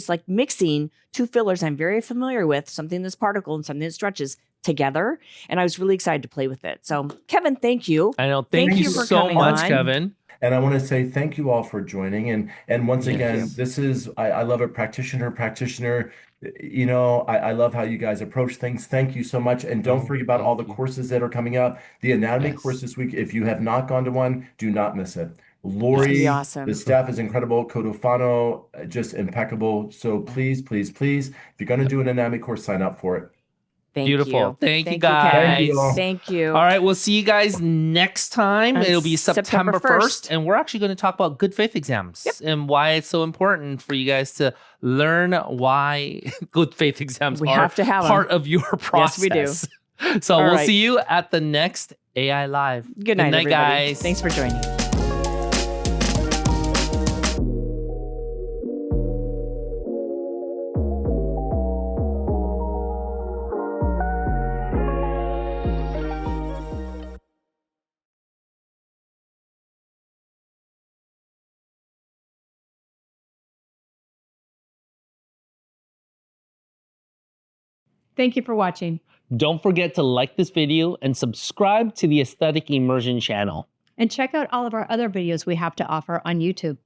like mixing two fillers I'm very familiar with, something that's particle and something that stretches together. And I was really excited to play with it. So Kevin, thank you. I know. Thank you for so coming much, on. Kevin. And I want to say thank you all for joining. And once again, this is, I love it, practitioner. You know, I love how you guys approach things. Thank you so much. And don't forget about all the courses that are coming up. The anatomy course this week, if you have not gone to one, do not miss it. Lori, awesome. the staff is incredible. Codofano, just impeccable. So please, please, please, if you're going to do an anatomy course, sign up for it. Beautiful. Thank you, Kevin. guys. Thank you. All right, we'll see you guys next time. It'll be September 1st. And we're actually going to talk about good faith exams and why it's so important for you guys to learn why good faith exams are part of your process. Yes, we do. So we'll see you at the next AI Live. Good night, everybody. Guys. Thanks for joining. Thank you for watching. Don't forget to like this video and subscribe to the Aesthetic Immersion channel. And check out all of our other videos we have to offer on YouTube.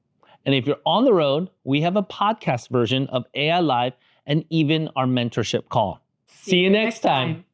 And if you're on the road, we have a podcast version of AI Live and even our mentorship call. See you next time.